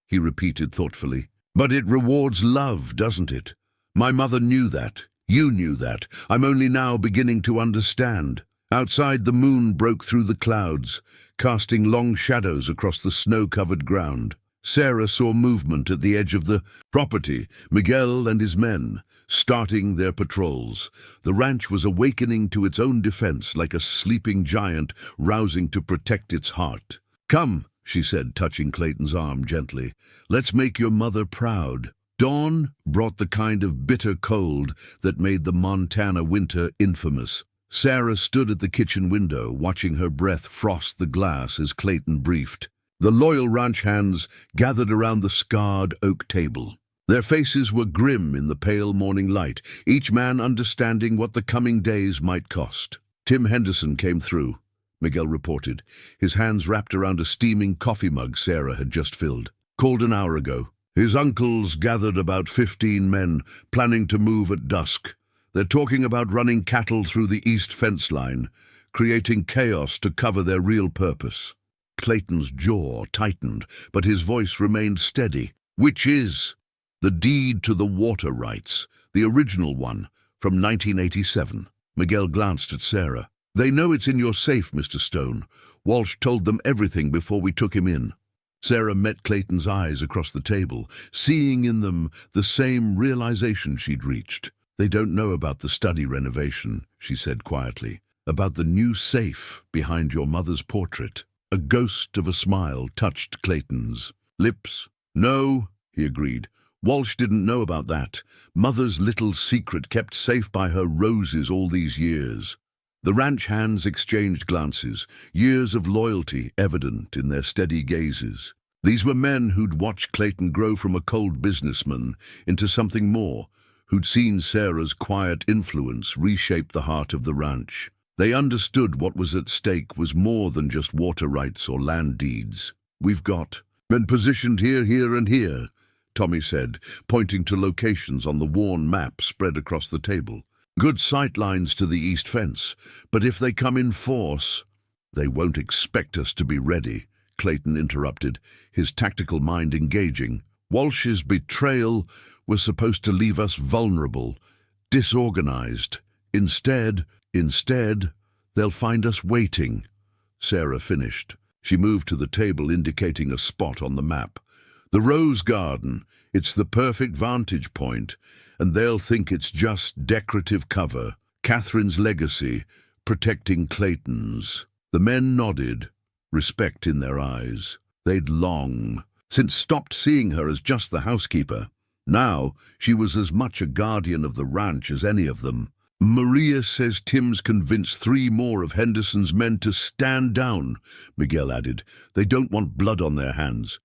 he repeated thoughtfully. "But it rewards love, doesn't it? My mother knew that. You knew that. I'm only now beginning to understand." Outside, the moon broke through the clouds, casting long shadows across the snow-covered ground. Sarah saw movement at the edge of the property, Miguel and his men, starting their patrols. The ranch was awakening to its own defense, like a sleeping giant rousing to protect its heart. "Come," she said, touching Clayton's arm gently. "Let's make your mother proud." Dawn brought the kind of bitter cold that made the Montana winter infamous. Sarah stood at the kitchen window, watching her breath frost the glass as Clayton briefed. The loyal ranch hands gathered around the scarred oak table. Their faces were grim in the pale morning light, each man understanding what the coming days might cost. "Tim Henderson came through," Miguel reported, his hands wrapped around a steaming coffee mug Sarah had just filled. "Called an hour ago. His uncles gathered about 15 men, planning to move at dusk. They're talking about running cattle through the east fence line, creating chaos to cover their real purpose." Clayton's jaw tightened, but his voice remained steady. "Which is the deed to the water rights, the original one, from 1987. Miguel glanced at Sarah. "They know it's in your safe, Mr. Stone. Walsh told them everything before we took him in." Sarah met Clayton's eyes across the table, seeing in them the same realization she'd reached. "They don't know about the study renovation," she said quietly. "About the new safe behind your mother's portrait." A ghost of a smile touched Clayton's lips. "No," he agreed. "Walsh didn't know about that. Mother's little secret kept safe by her roses all these years." The ranch hands exchanged glances, years of loyalty evident in their steady gazes. These were men who'd watched Clayton grow from a cold businessman into something more, who'd seen Sarah's quiet influence reshape the heart of the ranch. They understood what was at stake was more than just water rights or land deeds. "We've got men positioned here, here, and here," Tommy said, pointing to locations on the worn map spread across the table. "Good sight lines to the east fence, but if they come in force—" "They won't expect us to be ready," Clayton interrupted, his tactical mind engaging. "Walsh's betrayal was supposed to leave us vulnerable, disorganized. Instead, they'll find us waiting." Sarah finished. She moved to the table, indicating a spot on the map. "The rose garden. It's the perfect vantage point, and they'll think it's just decorative cover. Catherine's legacy, protecting Clayton's." The men nodded, respect in their eyes. They'd long since stopped seeing her as just the housekeeper. Now she was as much a guardian of the ranch as any of them. "Maria says Tim's convinced 3 more of Henderson's men to stand down," Miguel added. "They don't want blood on their hands."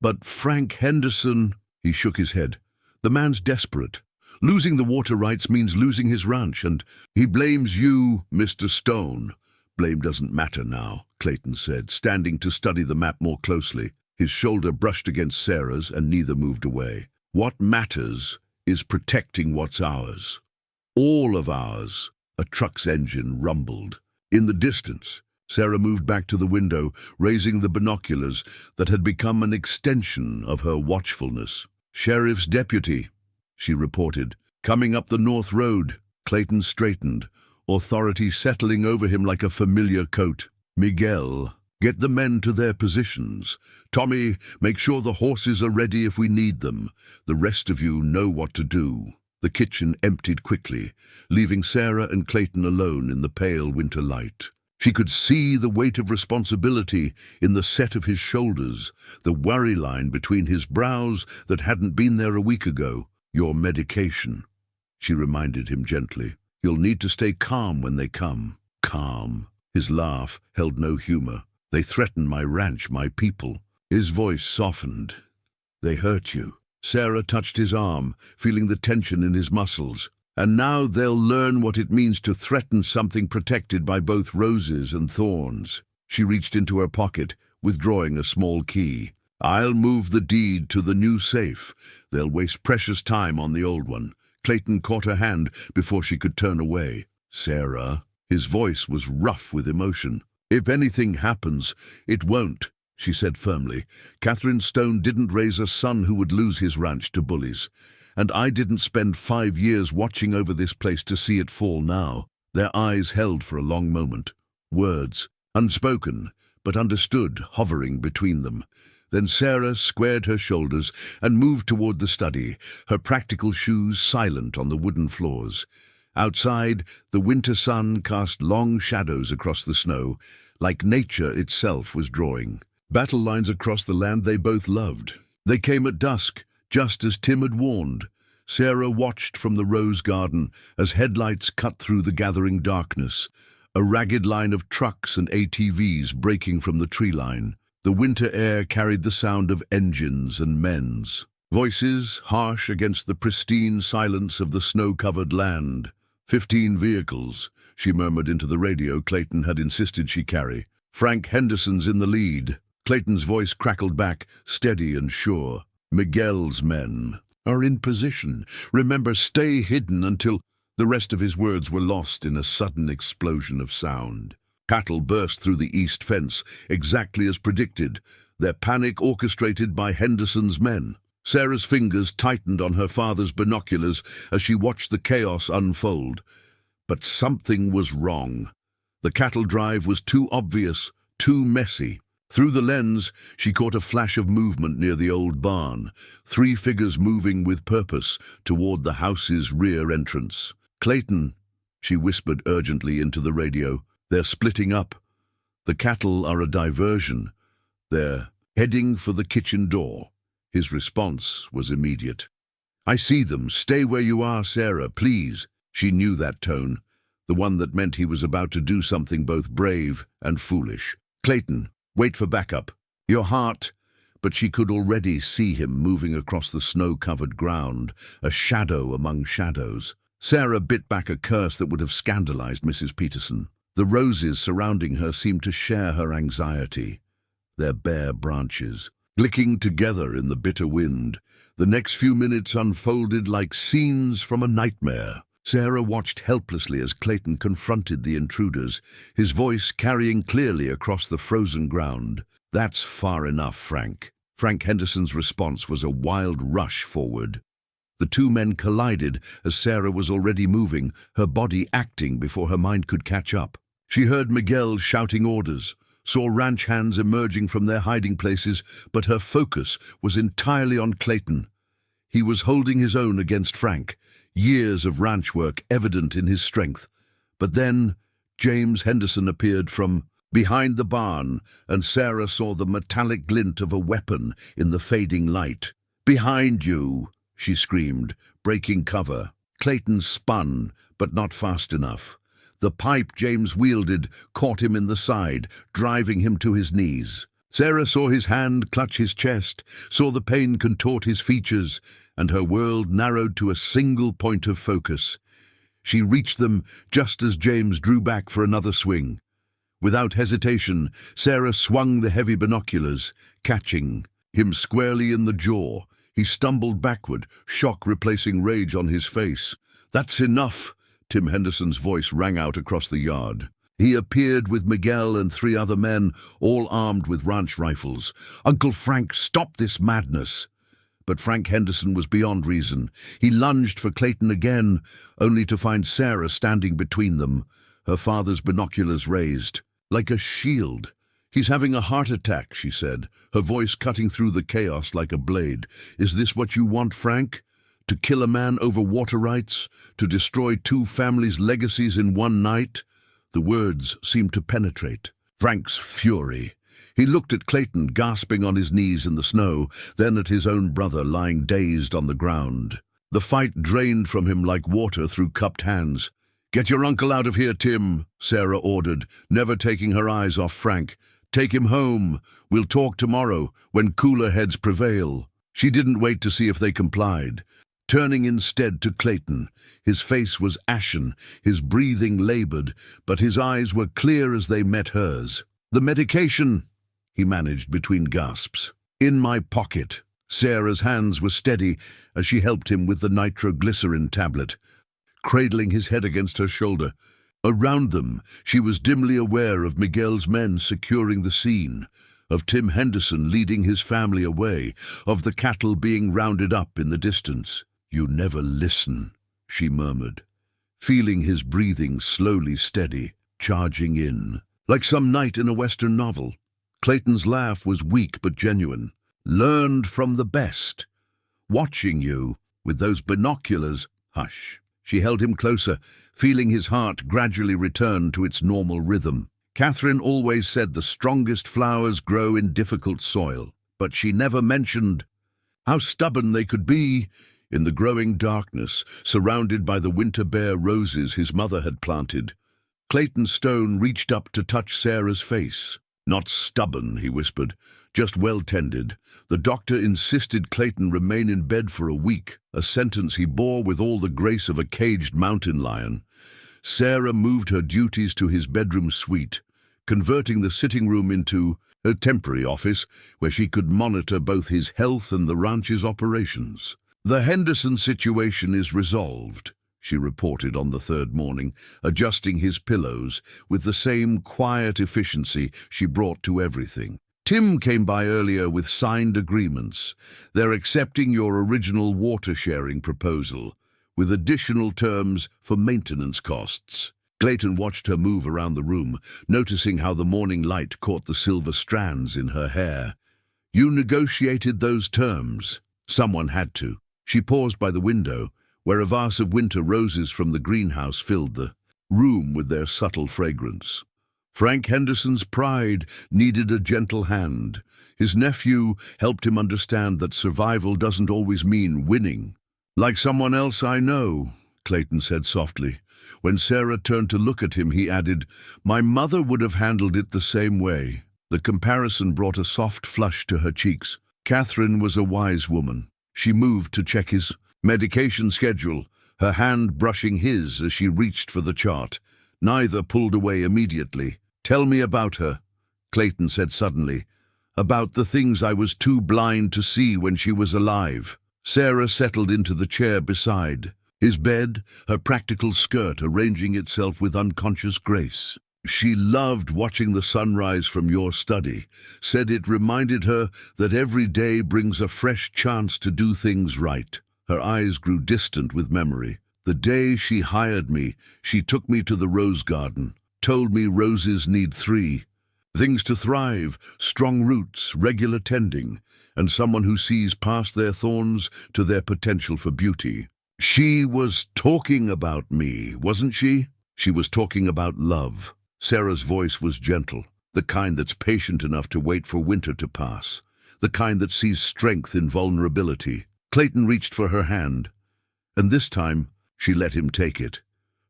"But Frank Henderson—" He shook his head. "The man's desperate. Losing the water rights means losing his ranch, and he blames you, Mr. Stone." "Blame doesn't matter now," Clayton said, standing to study the map more closely. His shoulder brushed against Sarah's, and neither moved away. "What matters is protecting what's ours. All of ours." A truck's engine rumbled. In the distance, Sarah moved back to the window, raising the binoculars that had become an extension of her watchfulness. "Sheriff's deputy," she reported, "coming up the north road." Clayton straightened, authority settling over him like a familiar coat. Miguel, get the men to their positions. Tommy, make sure the horses are ready if we need them. The rest of you know what to do. The kitchen emptied quickly, leaving Sarah and Clayton alone in the pale winter light. She could see the weight of responsibility in the set of his shoulders, the worry line between his brows that hadn't been there a week ago. Your medication, she reminded him gently. You'll need to stay calm when they come. Calm. His laugh held no humor. They threaten my ranch, my people. His voice softened. They hurt you. Sarah touched his arm, feeling the tension in his muscles. And now they'll learn what it means to threaten something protected by both roses and thorns. She reached into her pocket, withdrawing a small key. I'll move the deed to the new safe. They'll waste precious time on the old one. Clayton caught her hand before she could turn away. Sarah. His voice was rough with emotion. If anything happens, it won't, she said firmly. Catherine Stone didn't raise a son who would lose his ranch to bullies. And I didn't spend 5 years watching over this place to see it fall now. Their eyes held for a long moment. Words, unspoken, but understood, hovering between them. Then Sarah squared her shoulders and moved toward the study, her practical shoes silent on the wooden floors. Outside, the winter sun cast long shadows across the snow, like nature itself was drawing. Battle lines across the land they both loved. They came at dusk, just as Tim had warned. Sarah watched from the rose garden as headlights cut through the gathering darkness, a ragged line of trucks and ATVs breaking from the tree line. The winter air carried the sound of engines and men's voices, harsh against the pristine silence of the snow-covered land. 15 vehicles, she murmured into the radio Clayton had insisted she carry. Frank Henderson's in the lead. Clayton's voice crackled back, steady and sure. Miguel's men are in position. Remember, stay hidden until... The rest of his words were lost in a sudden explosion of sound. Cattle burst through the east fence, exactly as predicted, their panic orchestrated by Henderson's men. Sarah's fingers tightened on her father's binoculars as she watched the chaos unfold. But something was wrong. The cattle drive was too obvious, too messy. Through the lens, she caught a flash of movement near the old barn, 3 figures moving with purpose toward the house's rear entrance. Clayton, she whispered urgently into the radio, they're splitting up. The cattle are a diversion. They're heading for the kitchen door. His response was immediate. I see them. Stay where you are, Sarah, please. She knew that tone, the one that meant he was about to do something both brave and foolish. Clayton, wait for backup. Your heart... But she could already see him moving across the snow-covered ground, a shadow among shadows. Sarah bit back a curse that would have scandalized Mrs. Peterson. The roses surrounding her seemed to share her anxiety, their bare branches, glicking together in the bitter wind. The next few minutes unfolded like scenes from a nightmare. Sarah watched helplessly as Clayton confronted the intruders, his voice carrying clearly across the frozen ground. That's far enough, Frank. Frank Henderson's response was a wild rush forward. The 2 men collided as Sarah was already moving, her body acting before her mind could catch up. She heard Miguel shouting orders, saw ranch hands emerging from their hiding places, but her focus was entirely on Clayton. He was holding his own against Frank, years of ranch work evident in his strength. But then James Henderson appeared from behind the barn, and Sarah saw the metallic glint of a weapon in the fading light. Behind you, she screamed, breaking cover. Clayton spun, but not fast enough. The pipe James wielded caught him in the side, driving him to his knees. Sarah saw his hand clutch his chest, saw the pain contort his features, and her world narrowed to a single point of focus. She reached them just as James drew back for another swing. Without hesitation, Sarah swung the heavy binoculars, catching him squarely in the jaw. He stumbled backward, shock replacing rage on his face. That's enough, Tim Henderson's voice rang out across the yard. He appeared with Miguel and 3 other men, all armed with ranch rifles. Uncle Frank, stop this madness. But Frank Henderson was beyond reason. He lunged for Clayton again, only to find Sarah standing between them, her father's binoculars raised, like a shield. "He's having a heart attack," she said, her voice cutting through the chaos like a blade. "Is this what you want, Frank? To kill a man over water rights? To destroy two families' legacies in one night?" The words seemed to penetrate Frank's fury. He looked at Clayton, gasping on his knees in the snow, then at his own brother lying dazed on the ground. The fight drained from him like water through cupped hands. "Get your uncle out of here, Tim," Sarah ordered, never taking her eyes off Frank. "Take him home. We'll talk tomorrow, when cooler heads prevail." She didn't wait to see if they complied, turning instead to Clayton. His face was ashen, his breathing labored, but his eyes were clear as they met hers. "The medication," he managed between gasps. "In my pocket." Sarah's hands were steady as she helped him with the nitroglycerin tablet, cradling his head against her shoulder. Around them, she was dimly aware of Miguel's men securing the scene, of Tim Henderson leading his family away, of the cattle being rounded up in the distance. "You never listen," she murmured, feeling his breathing slowly steady, charging in. Like some night in a Western novel, Clayton's laugh was weak but genuine. "Learned from the best. Watching you, with those binoculars." "Hush." She held him closer, feeling his heart gradually return to its normal rhythm. Catherine always said the strongest flowers grow in difficult soil, but she never mentioned how stubborn they could be. In the growing darkness, surrounded by the winter bare roses his mother had planted, Clayton Stone reached up to touch Sarah's face. "Not stubborn," he whispered, "just well-tended." The doctor insisted Clayton remain in bed for a week, a sentence he bore with all the grace of a caged mountain lion. Sarah moved her duties to his bedroom suite, converting the sitting room into a temporary office where she could monitor both his health and the ranch's operations. "The Henderson situation is resolved," she reported on the third morning, adjusting his pillows with the same quiet efficiency she brought to everything. "Tim came by earlier with signed agreements. They're accepting your original water-sharing proposal, with additional terms for maintenance costs." Clayton watched her move around the room, noticing how the morning light caught the silver strands in her hair. "You negotiated those terms." Someone had to. She paused by the window, where a vase of winter roses from the greenhouse filled the room with their subtle fragrance. Frank Henderson's pride needed a gentle hand. His nephew helped him understand that survival doesn't always mean winning. "Like someone else I know," Clayton said softly. When Sarah turned to look at him, he added, "My mother would have handled it the same way." The comparison brought a soft flush to her cheeks. Catherine was a wise woman. She moved to check his medication schedule, her hand brushing his as she reached for the chart. Neither pulled away immediately. "Tell me about her," Clayton said suddenly. "About the things I was too blind to see when she was alive." Sarah settled into the chair beside his bed, her practical skirt arranging itself with unconscious grace. "She loved watching the sunrise from your study, said it reminded her that every day brings a fresh chance to do things right." Her eyes grew distant with memory. "The day she hired me, she took me to the rose garden, told me roses need 3 things to thrive: strong roots, regular tending, and someone who sees past their thorns to their potential for beauty." She was talking about me, wasn't she? She was talking about love. Sarah's voice was gentle, the kind that's patient enough to wait for winter to pass, the kind that sees strength in vulnerability. Clayton reached for her hand, and this time she let him take it.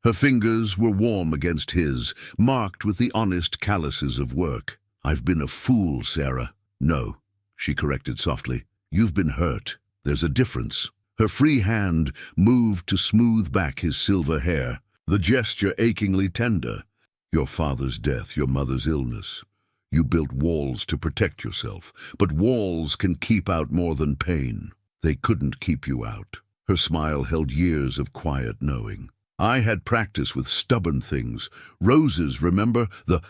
Her fingers were warm against his, marked with the honest calluses of work. "I've been a fool, Sarah." "No," she corrected softly. "You've been hurt. There's a difference." Her free hand moved to smooth back his silver hair, the gesture achingly tender. "Your father's death, your mother's illness. You built walls to protect yourself, but walls can keep out more than pain. They couldn't keep you out." Her smile held years of quiet knowing. "I had practice with stubborn things. Roses, remember? The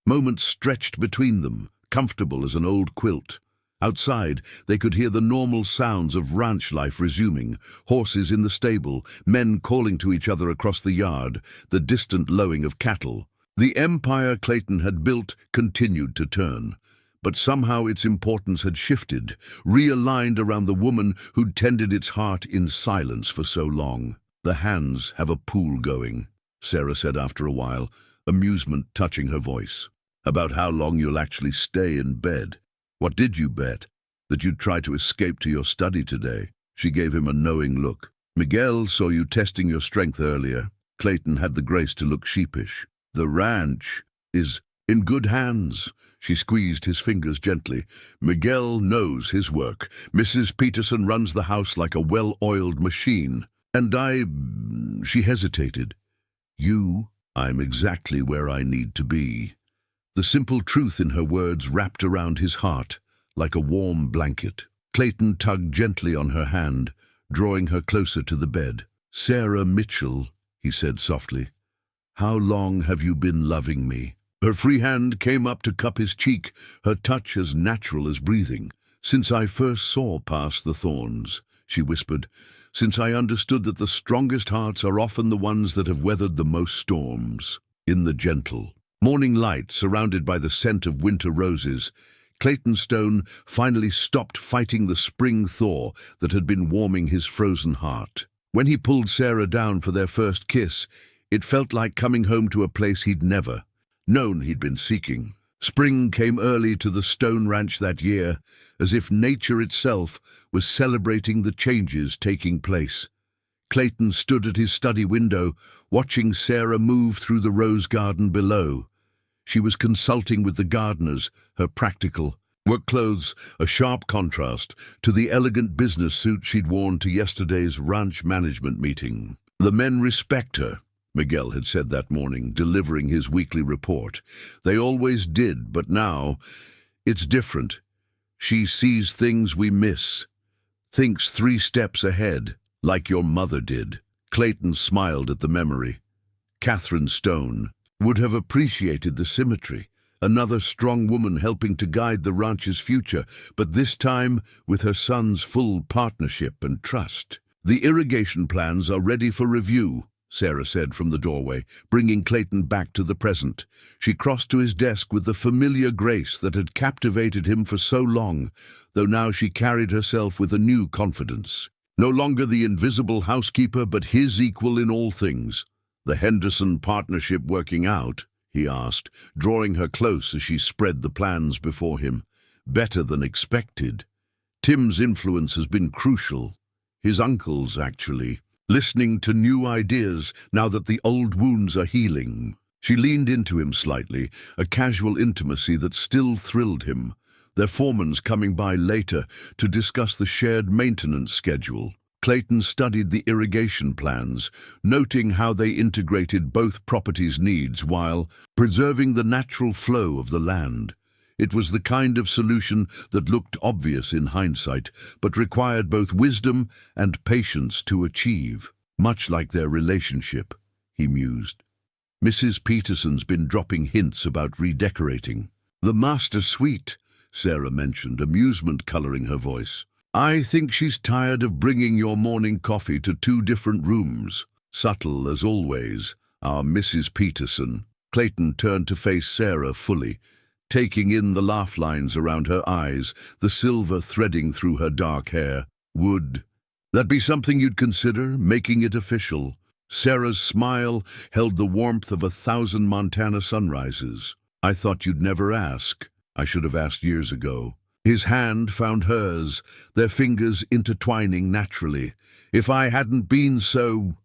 moment stretched between them, comfortable as an old quilt. Outside, they could hear the normal sounds of ranch life resuming, horses in the stable, men calling to each other across the yard, the distant lowing of cattle. The empire Clayton had built continued to turn, but somehow its importance had shifted, realigned around the woman who'd tended its heart in silence for so long. "The hands have a pool going," Sarah said after a while, amusement touching her voice. "About how long you'll actually stay in bed. What did you bet? That you'd try to escape to your study today?" She gave him a knowing look. "Miguel saw you testing your strength earlier." Clayton had the grace to look sheepish. "The ranch is in good hands." She squeezed his fingers gently. "Miguel knows his work. Mrs. Peterson runs the house like a well-oiled machine. And She hesitated. I'm exactly where I need to be." The simple truth in her words wrapped around his heart like a warm blanket. Clayton tugged gently on her hand, drawing her closer to the bed. "Sarah Mitchell," he said softly, "how long have you been loving me?" Her free hand came up to cup his cheek, her touch as natural as breathing. "Since I first saw past the thorns," she whispered, "since I understood that the strongest hearts are often the ones that have weathered the most storms." In the gentle morning light, surrounded by the scent of winter roses, Clayton Stone finally stopped fighting the spring thaw that had been warming his frozen heart. When he pulled Sarah down for their first kiss, it felt like coming home to a place he'd never known he'd been seeking. Spring came early to the Stone Ranch that year, as if nature itself was celebrating the changes taking place. Clayton stood at his study window, watching Sarah move through the rose garden below. She was consulting with the gardeners, her practical work clothes a sharp contrast to the elegant business suit she'd worn to yesterday's ranch management meeting. "The men respect her," Miguel had said that morning, delivering his weekly report. "They always did, but now it's different. She sees things we miss, thinks 3 steps ahead, like your mother did." Clayton smiled at the memory. Catherine Stone would have appreciated the symmetry, another strong woman helping to guide the ranch's future, but this time with her son's full partnership and trust. "The irrigation plans are ready for review," Sarah said from the doorway, bringing Clayton back to the present. She crossed to his desk with the familiar grace that had captivated him for so long, though now she carried herself with a new confidence. No longer the invisible housekeeper, but his equal in all things. "The Henderson partnership working out?" he asked, drawing her close as she spread the plans before him. "Better than expected. Tim's influence has been crucial. His uncle's, actually. Listening to new ideas now that the old wounds are healing." She leaned into him slightly, a casual intimacy that still thrilled him. Their foremans coming by later to discuss the shared maintenance schedule. Clayton studied the irrigation plans, noting how they integrated both properties' needs while preserving the natural flow of the land. It was the kind of solution that looked obvious in hindsight, but required both wisdom and patience to achieve. Much like their relationship, he mused. Mrs. Peterson's been dropping hints about redecorating. "The master suite," Sarah mentioned, amusement coloring her voice. "I think she's tired of bringing your morning coffee to 2 different rooms." Subtle as always, our Mrs. Peterson. Clayton turned to face Sarah fully, taking in the laugh lines around her eyes, the silver threading through her dark hair. "Would that be something you'd consider, making it official?" Sarah's smile held the warmth of 1,000 Montana sunrises. "I thought you'd never ask. I should have asked years ago." His hand found hers, their fingers intertwining naturally. "If I hadn't been so—"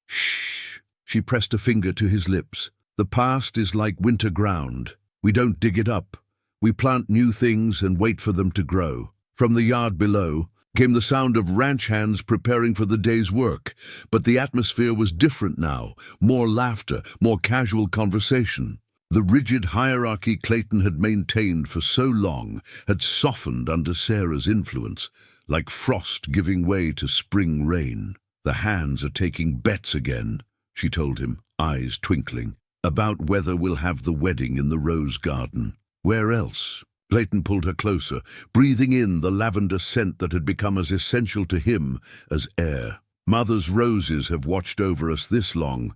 "Shh." She pressed a finger to his lips. "The past is like winter ground. We don't dig it up. We plant new things and wait for them to grow." From the yard below came the sound of ranch hands preparing for the day's work, but the atmosphere was different now, more laughter, more casual conversation. The rigid hierarchy Clayton had maintained for so long had softened under Sarah's influence, like frost giving way to spring rain. "The hands are taking bets again," she told him, eyes twinkling, "about whether we'll have the wedding in the rose garden. Where else?" Clayton pulled her closer, breathing in the lavender scent that had become as essential to him as air. Mother's roses have watched over us this long.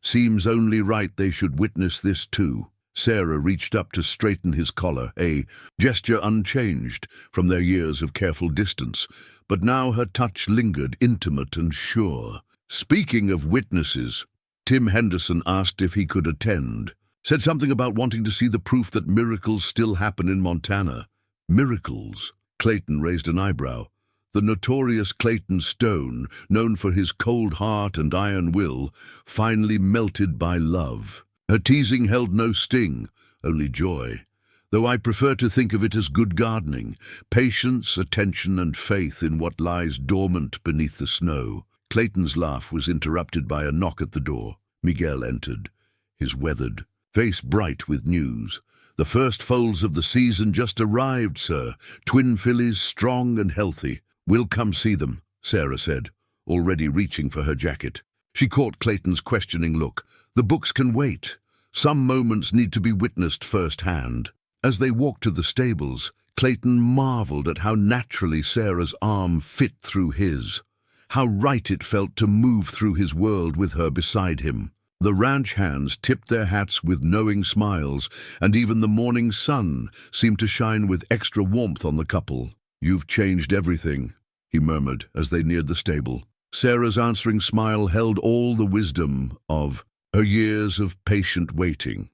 Seems only right they should witness this too. Sarah reached up to straighten his collar, a gesture unchanged from their years of careful distance, but now her touch lingered, intimate and sure. Speaking of witnesses, Tim Henderson asked if he could attend. Said something about wanting to see the proof that miracles still happen in Montana. Miracles? Clayton raised an eyebrow. The notorious Clayton Stone, known for his cold heart and iron will, finally melted by love. Her teasing held no sting, only joy. Though I prefer to think of it as good gardening, patience, attention and faith in what lies dormant beneath the snow. Clayton's laugh was interrupted by a knock at the door. Miguel entered, his weathered face bright with news. "The first foals of the season just arrived, sir. Twin fillies, strong and healthy. We'll come see them," Sarah said, already reaching for her jacket. She caught Clayton's questioning look. "The books can wait. Some moments need to be witnessed firsthand." As they walked to the stables, Clayton marveled at how naturally Sarah's arm fit through his. How right it felt to move through his world with her beside him. The ranch hands tipped their hats with knowing smiles, and even the morning sun seemed to shine with extra warmth on the couple. "You've changed everything," he murmured as they neared the stable. Sarah's answering smile held all the wisdom of her years of patient waiting.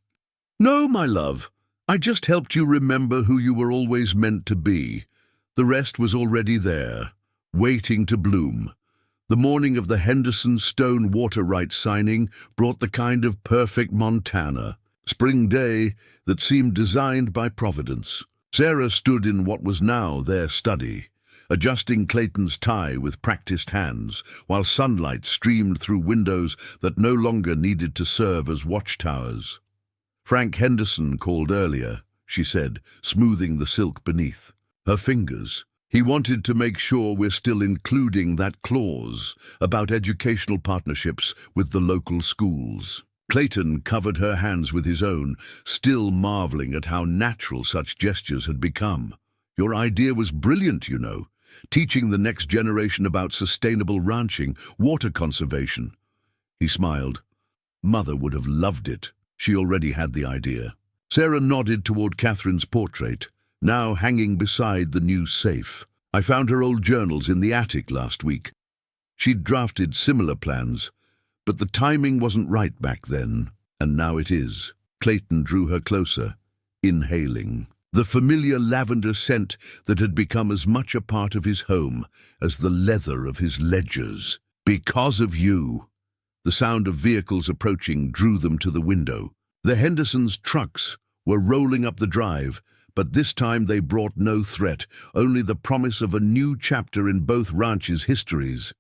"No, my love, I just helped you remember who you were always meant to be. The rest was already there, waiting to bloom." The morning of the Hendersons stone water rights signing brought the kind of perfect Montana spring day that seemed designed by Providence. Sarah stood in what was now their study, adjusting Clayton's tie with practiced hands, while sunlight streamed through windows that no longer needed to serve as watchtowers. "Frank Henderson called earlier," she said, smoothing the silk beneath. Her fingers. "He wanted to make sure we're still including that clause about educational partnerships with the local schools." Clayton covered her hands with his own, still marveling at how natural such gestures had become. "Your idea was brilliant, you know, teaching the next generation about sustainable ranching, water conservation." He smiled. Mother would have loved it. She already had the idea. Sarah nodded toward Catherine's portrait, now hanging beside the new safe. "I found her old journals in the attic last week. She'd drafted similar plans, but the timing wasn't right back then, and now it is." Clayton drew her closer, inhaling the familiar lavender scent that had become as much a part of his home as the leather of his ledgers. "Because of you." The sound of vehicles approaching drew them to the window. The Hendersons' trucks were rolling up the drive, but this time they brought no threat, only the promise of a new chapter in both ranches' histories.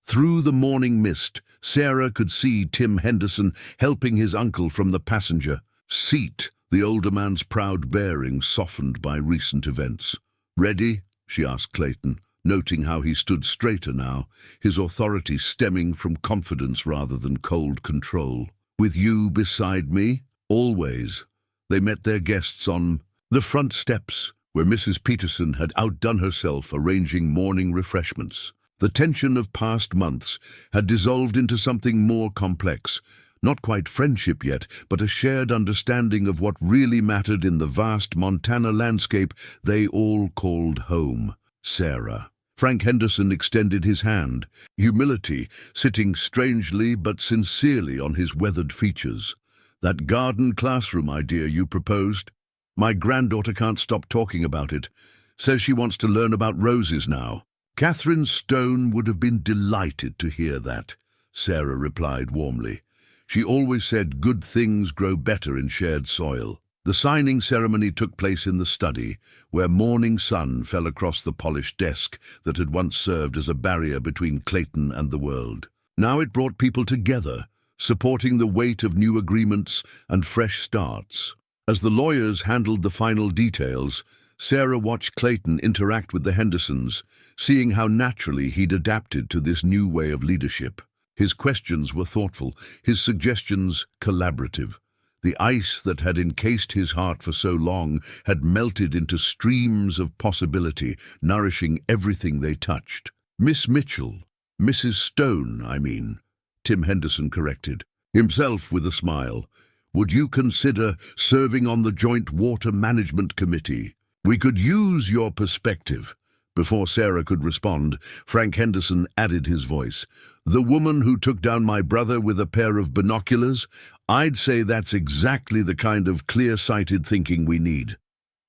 Through the morning mist, Sarah could see Tim Henderson helping his uncle from the passenger seat, the older man's proud bearing softened by recent events. "Ready?" she asked Clayton, noting how he stood straighter now, his authority stemming from confidence rather than cold control. "With you beside me? Always." They met their guests on the front steps, where Mrs. Peterson had outdone herself arranging morning refreshments. The tension of past months had dissolved into something more complex, not quite friendship yet, but a shared understanding of what really mattered in the vast Montana landscape they all called home. Sarah. Frank Henderson extended his hand, humility sitting strangely but sincerely on his weathered features. "That garden classroom idea you proposed? My granddaughter can't stop talking about it. Says she wants to learn about roses now." "Catherine Stone would have been delighted to hear that," Sarah replied warmly. "She always said good things grow better in shared soil." The signing ceremony took place in the study, where morning sun fell across the polished desk that had once served as a barrier between Clayton and the world. Now it brought people together, supporting the weight of new agreements and fresh starts. As the lawyers handled the final details, Sarah watched Clayton interact with the Hendersons, seeing how naturally he'd adapted to this new way of leadership. His questions were thoughtful, his suggestions collaborative. The ice that had encased his heart for so long had melted into streams of possibility, nourishing everything they touched. "Miss Mitchell, Mrs. Stone, I mean," Tim Henderson corrected, himself with a smile. "Would you consider serving on the Joint Water Management Committee? We could use your perspective." Before Sarah could respond, Frank Henderson added his voice. "The woman who took down my brother with a pair of binoculars? I'd say that's exactly the kind of clear-sighted thinking we need."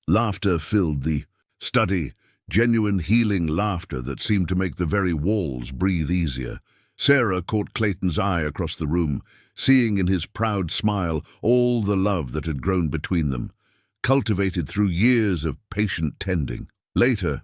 Laughter filled the study, genuine healing laughter that seemed to make the very walls breathe easier. Sarah caught Clayton's eye across the room, seeing in his proud smile all the love that had grown between them, cultivated through years of patient tending. Later,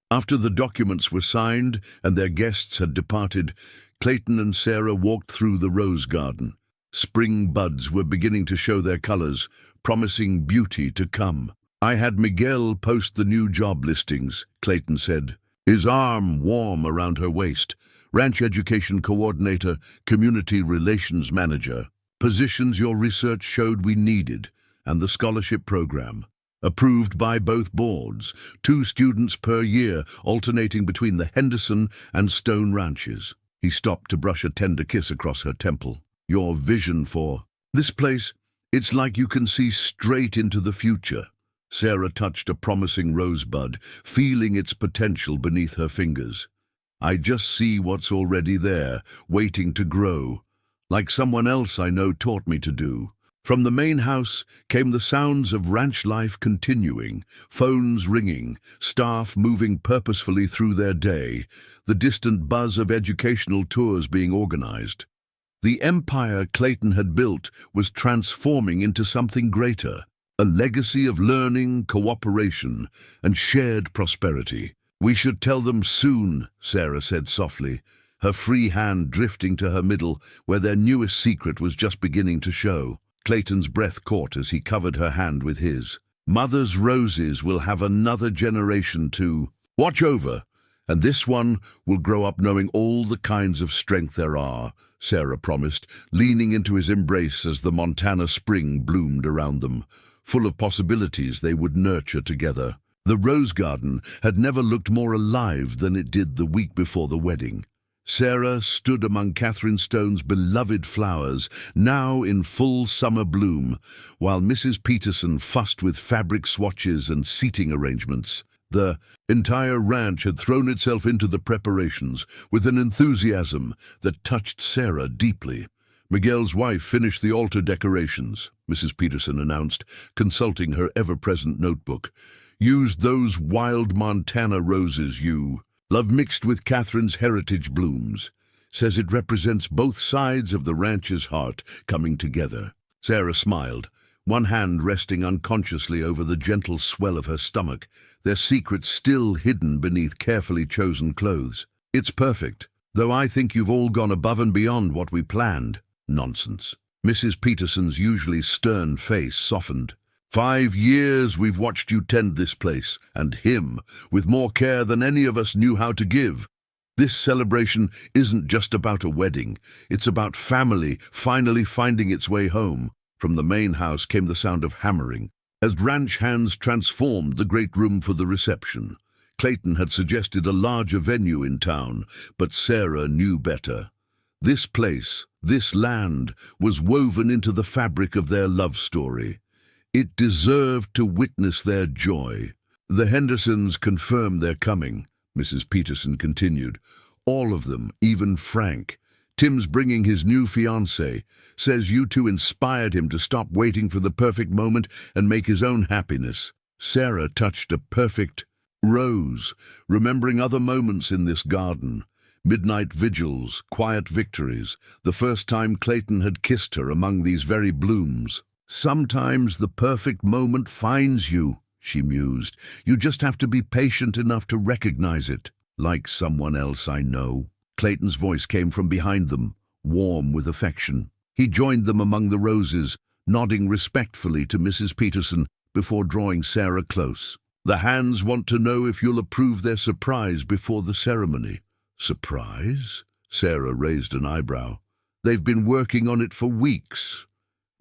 after the documents were signed and their guests had departed, Clayton and Sarah walked through the rose garden. Spring buds were beginning to show their colors, promising beauty to come. "I had Miguel post the new job listings," Clayton said, his arm warm around her waist. "Ranch Education Coordinator, Community Relations Manager. Positions your research showed we needed, and the scholarship program. Approved by both boards, 2 students per year, alternating between the Henderson and Stone ranches." He stopped to brush a tender kiss across her temple. "Your vision for this place, it's like you can see straight into the future." Sarah touched a promising rosebud, feeling its potential beneath her fingers. "I just see what's already there, waiting to grow, like someone else I know taught me to do." From the main house came the sounds of ranch life continuing, phones ringing, staff moving purposefully through their day, the distant buzz of educational tours being organized. The empire Clayton had built was transforming into something greater, a legacy of learning, cooperation, and shared prosperity. "We should tell them soon," Sarah said softly, her free hand drifting to her middle where their newest secret was just beginning to show. Clayton's breath caught as he covered her hand with his. "Mother's roses will have another generation to watch over, and this one will grow up knowing all the kinds of strength there are," Sarah promised, leaning into his embrace as the Montana spring bloomed around them, full of possibilities they would nurture together. The rose garden had never looked more alive than it did the week before the wedding. Sarah stood among Catherine Stone's beloved flowers, now in full summer bloom, while Mrs. Peterson fussed with fabric swatches and seating arrangements. The entire ranch had thrown itself into the preparations with an enthusiasm that touched Sarah deeply. "Miguel's wife finished the altar decorations," Mrs. Peterson announced, consulting her ever-present notebook. "Used those wild Montana roses you love mixed with Catherine's heritage blooms. Says it represents both sides of the ranch's heart coming together." Sarah smiled, one hand resting unconsciously over the gentle swell of her stomach, their secrets still hidden beneath carefully chosen clothes. "It's perfect, though I think you've all gone above and beyond what we planned." "Nonsense." Mrs. Peterson's usually stern face softened. 5 years we've watched you tend this place, and him, with more care than any of us knew how to give. This celebration isn't just about a wedding. It's about family finally finding its way home." From the main house came the sound of hammering, as ranch hands transformed the great room for the reception. Clayton had suggested a larger venue in town, but Sarah knew better. This place, this land, was woven into the fabric of their love story. It deserved to witness their joy. "The Hendersons confirmed their coming," Mrs. Peterson continued. "All of them, even Frank. Tim's bringing his new fiancée. Says you two inspired him to stop waiting for the perfect moment and make his own happiness." Sarah touched a perfect rose, remembering other moments in this garden. Midnight vigils, quiet victories, the first time Clayton had kissed her among these very blooms. "Sometimes the perfect moment finds you," she mused. "You just have to be patient enough to recognize it." "Like someone else I know." Clayton's voice came from behind them, warm with affection. He joined them among the roses, nodding respectfully to Mrs. Peterson before drawing Sarah close. "The hands want to know if you'll approve their surprise before the ceremony." "Surprise?" Sarah raised an eyebrow. "They've been working on it for weeks."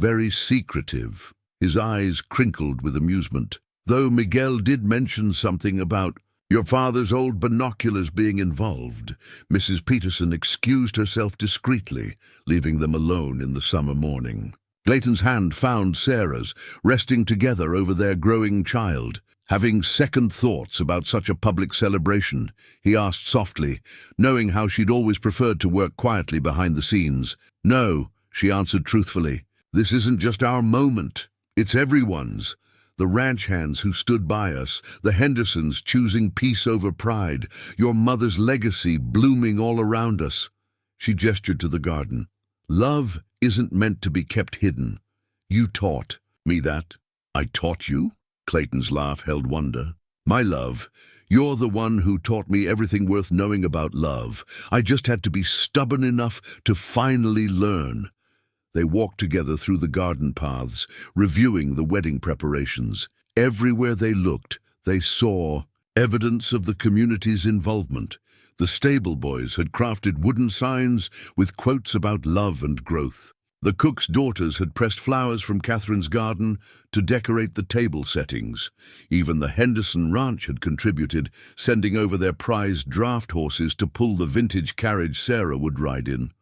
very secretive. His eyes crinkled with amusement, though Miguel did mention something about your father's old binoculars being involved. Mrs. Peterson excused herself discreetly, leaving them alone in the summer morning. Clayton's hand found Sarah's, resting together over their growing child. Having second thoughts about such a public celebration, he asked softly, knowing how she'd always preferred to work quietly behind the scenes. No, she answered truthfully. This isn't just our moment. It's everyone's. The ranch hands who stood by us, the Hendersons choosing peace over pride, your mother's legacy blooming all around us. She gestured to the garden. Love isn't meant to be kept hidden. You taught me that. I taught you? Clayton's laugh held wonder. My love, you're the one who taught me everything worth knowing about love. I just had to be stubborn enough to finally learn. They walked together through the garden paths, reviewing the wedding preparations. Everywhere they looked, they saw evidence of the community's involvement. The stable boys had crafted wooden signs with quotes about love and growth. The cook's daughters had pressed flowers from Catherine's garden to decorate the table settings. Even the Henderson ranch had contributed, sending over their prized draft horses to pull the vintage carriage Sarah would ride in.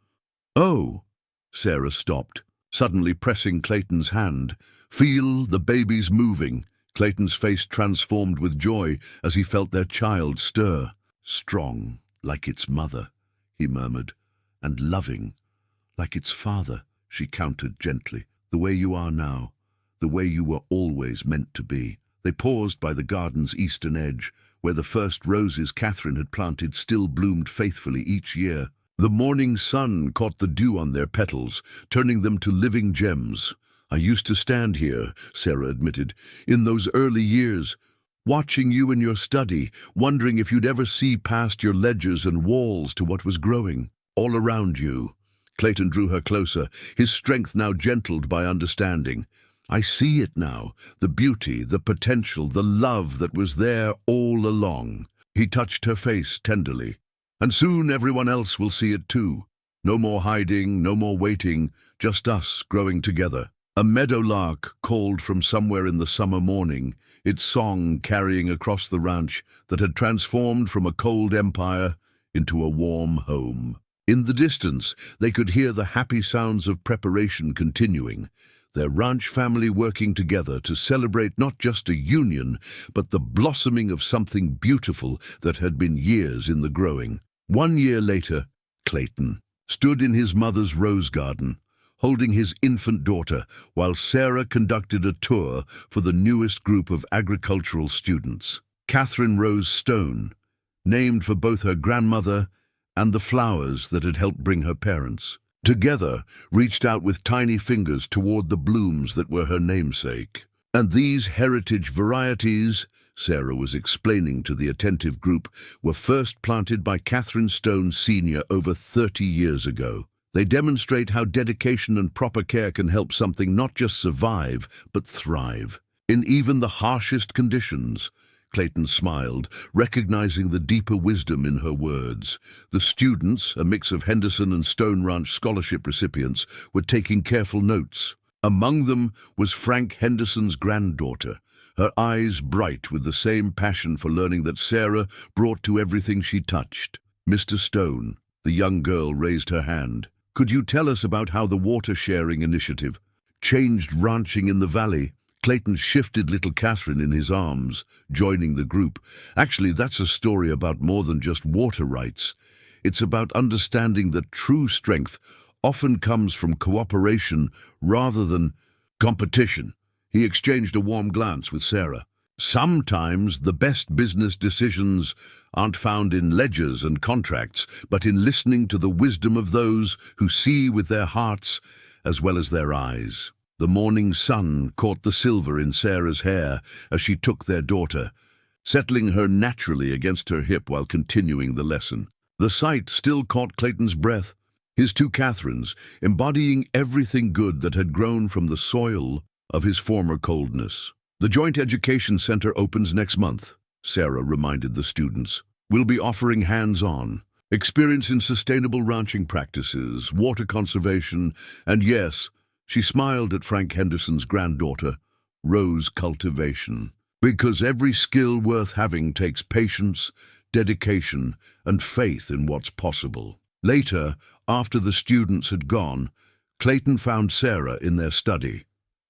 Oh! Sarah stopped, suddenly pressing Clayton's hand. Feel the babies moving. Clayton's face transformed with joy as he felt their child stir. Strong, like its mother, he murmured, and loving, like its father, she countered gently. The way you are now, the way you were always meant to be. They paused by the garden's eastern edge, where the first roses Catherine had planted still bloomed faithfully each year. The morning sun caught the dew on their petals, turning them to living gems. I used to stand here, Sarah admitted, in those early years, watching you in your study, wondering if you'd ever see past your ledgers and walls to what was growing all around you. Clayton drew her closer, his strength now gentled by understanding. I see it now, the beauty, the potential, the love that was there all along. He touched her face tenderly. And soon everyone else will see it too. No more hiding, no more waiting, just us growing together. A meadowlark called from somewhere in the summer morning, its song carrying across the ranch that had transformed from a cold empire into a warm home. In the distance, they could hear the happy sounds of preparation continuing, their ranch family working together to celebrate not just a union, but the blossoming of something beautiful that had been years in the growing. 1 year later, Clayton stood in his mother's rose garden, holding his infant daughter, while Sarah conducted a tour for the newest group of agricultural students. Catherine Rose Stone, named for both her grandmother and the flowers that had helped bring her parents, together reached out with tiny fingers toward the blooms that were her namesake. And these heritage varieties, Sarah was explaining to the attentive group, were first planted by Clayton Stone Sr. over 30 years ago. They demonstrate how dedication and proper care can help something not just survive, but thrive. In even the harshest conditions. Clayton smiled, recognizing the deeper wisdom in her words. The students, a mix of Henderson and Stone Ranch scholarship recipients, were taking careful notes. Among them was Frank Henderson's granddaughter, her eyes bright with the same passion for learning that Sarah brought to everything she touched. Mr. Stone, the young girl raised her hand. Could you tell us about how the water-sharing initiative changed ranching in the valley? Clayton shifted little Catherine in his arms, joining the group. Actually, that's a story about more than just water rights. It's about understanding that true strength often comes from cooperation rather than competition. He exchanged a warm glance with Sarah. Sometimes the best business decisions aren't found in ledgers and contracts, but in listening to the wisdom of those who see with their hearts as well as their eyes. The morning sun caught the silver in Sarah's hair as she took their daughter, settling her naturally against her hip while continuing the lesson. The sight still caught Clayton's breath. His two Catherines, embodying everything good that had grown from the soil of his former coldness. The Joint Education Center opens next month, Sarah reminded the students. We'll be offering hands-on experience in sustainable ranching practices, water conservation, and yes, She smiled at Frank Henderson's granddaughter, Rose Cultivation. Because every skill worth having takes patience, dedication, and faith in what's possible. Later, after the students had gone, Clayton found Sarah in their study.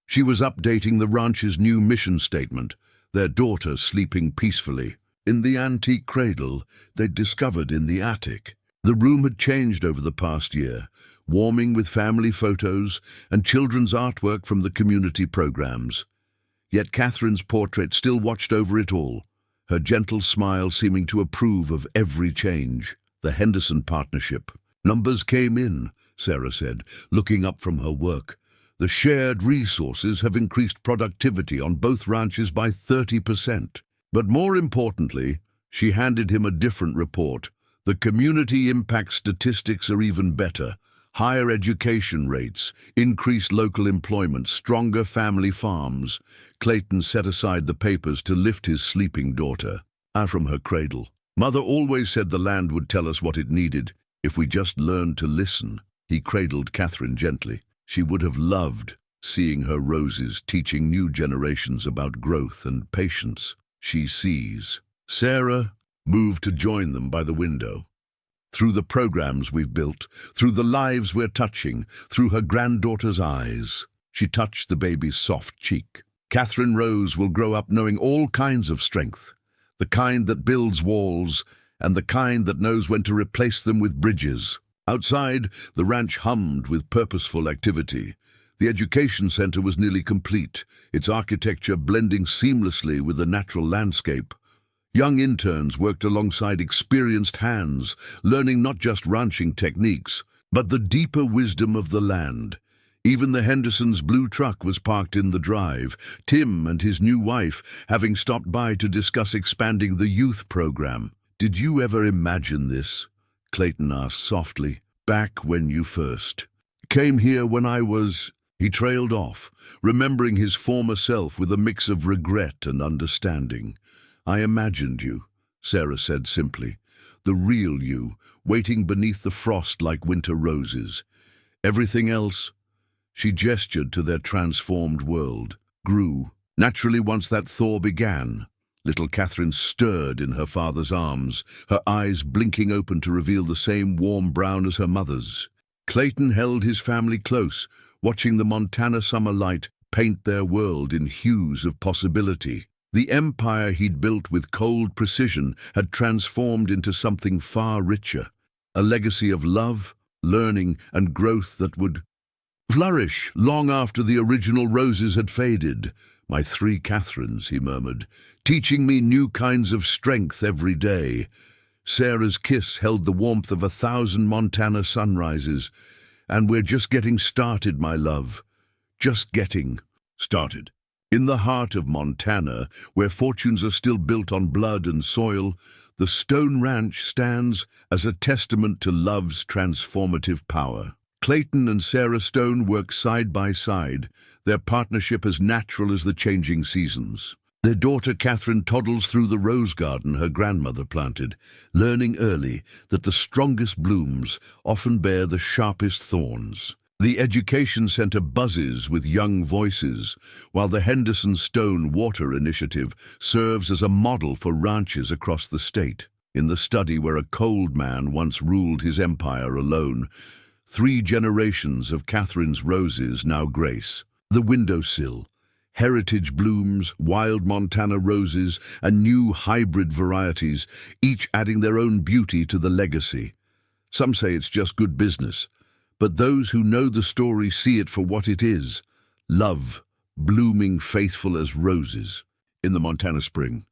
She was updating the ranch's new mission statement, their daughter sleeping peacefully in the antique cradle they'd discovered in the attic. The room had changed over the past year, warming with family photos and children's artwork from the community programs. Yet Catherine's portrait still watched over it all, her gentle smile seeming to approve of every change. The Henderson partnership. Numbers came in, Sarah said, looking up from her work. The shared resources have increased productivity on both ranches by 30%. But more importantly, she handed him a different report. The community impact statistics are even better. Higher education rates, increased local employment, stronger family farms. Clayton set aside the papers to lift his sleeping daughter out from her cradle. Mother always said the land would tell us what it needed, if we just learned to listen. He cradled Catherine gently. She would have loved seeing her roses teaching new generations about growth and patience. She sees. Sarah moved to join them by the window. Through the programs we've built, through the lives we're touching, through her granddaughter's eyes. She touched the baby's soft cheek. Catherine Rose will grow up knowing all kinds of strength, the kind that builds walls and the kind that knows when to replace them with bridges. Outside, the ranch hummed with purposeful activity. The education center was nearly complete, its architecture blending seamlessly with the natural landscape. Young interns worked alongside experienced hands, learning not just ranching techniques, but the deeper wisdom of the land. Even the Hendersons' blue truck was parked in the drive, Tim and his new wife having stopped by to discuss expanding the youth program. "Did you ever imagine this?" Clayton asked softly. "Back when you first came here when I was..." He trailed off, remembering his former self with a mix of regret and understanding. "I imagined you," Sarah said simply. "The real you, waiting beneath the frost like winter roses. Everything else," she gestured to their transformed world, "grew naturally once that thaw began." Little Catherine stirred in her father's arms, her eyes blinking open to reveal the same warm brown as her mother's. Clayton held his family close, watching the Montana summer light paint their world in hues of possibility. The empire he'd built with cold precision had transformed into something far richer, a legacy of love, learning, and growth that would flourish long after the original roses had faded. "My 3 Catherines," he murmured, "teaching me new kinds of strength every day." Sarah's kiss held the warmth of 1,000 Montana sunrises. "And we're just getting started, my love. Just getting started." In the heart of Montana, where fortunes are still built on blood and soil, the Stone Ranch stands as a testament to love's transformative power. Clayton and Sarah Stone work side by side, their partnership as natural as the changing seasons. Their daughter Catherine toddles through the rose garden her grandmother planted, learning early that the strongest blooms often bear the sharpest thorns. The education center buzzes with young voices, while the Henderson Stone Water Initiative serves as a model for ranches across the state. In the study where a cold man once ruled his empire alone, 3 generations of Catherine's roses now grace the windowsill. Heritage blooms, wild Montana roses, and new hybrid varieties, each adding their own beauty to the legacy. Some say it's just good business, but those who know the story see it for what it is: love, blooming faithful as roses. In the Montana spring,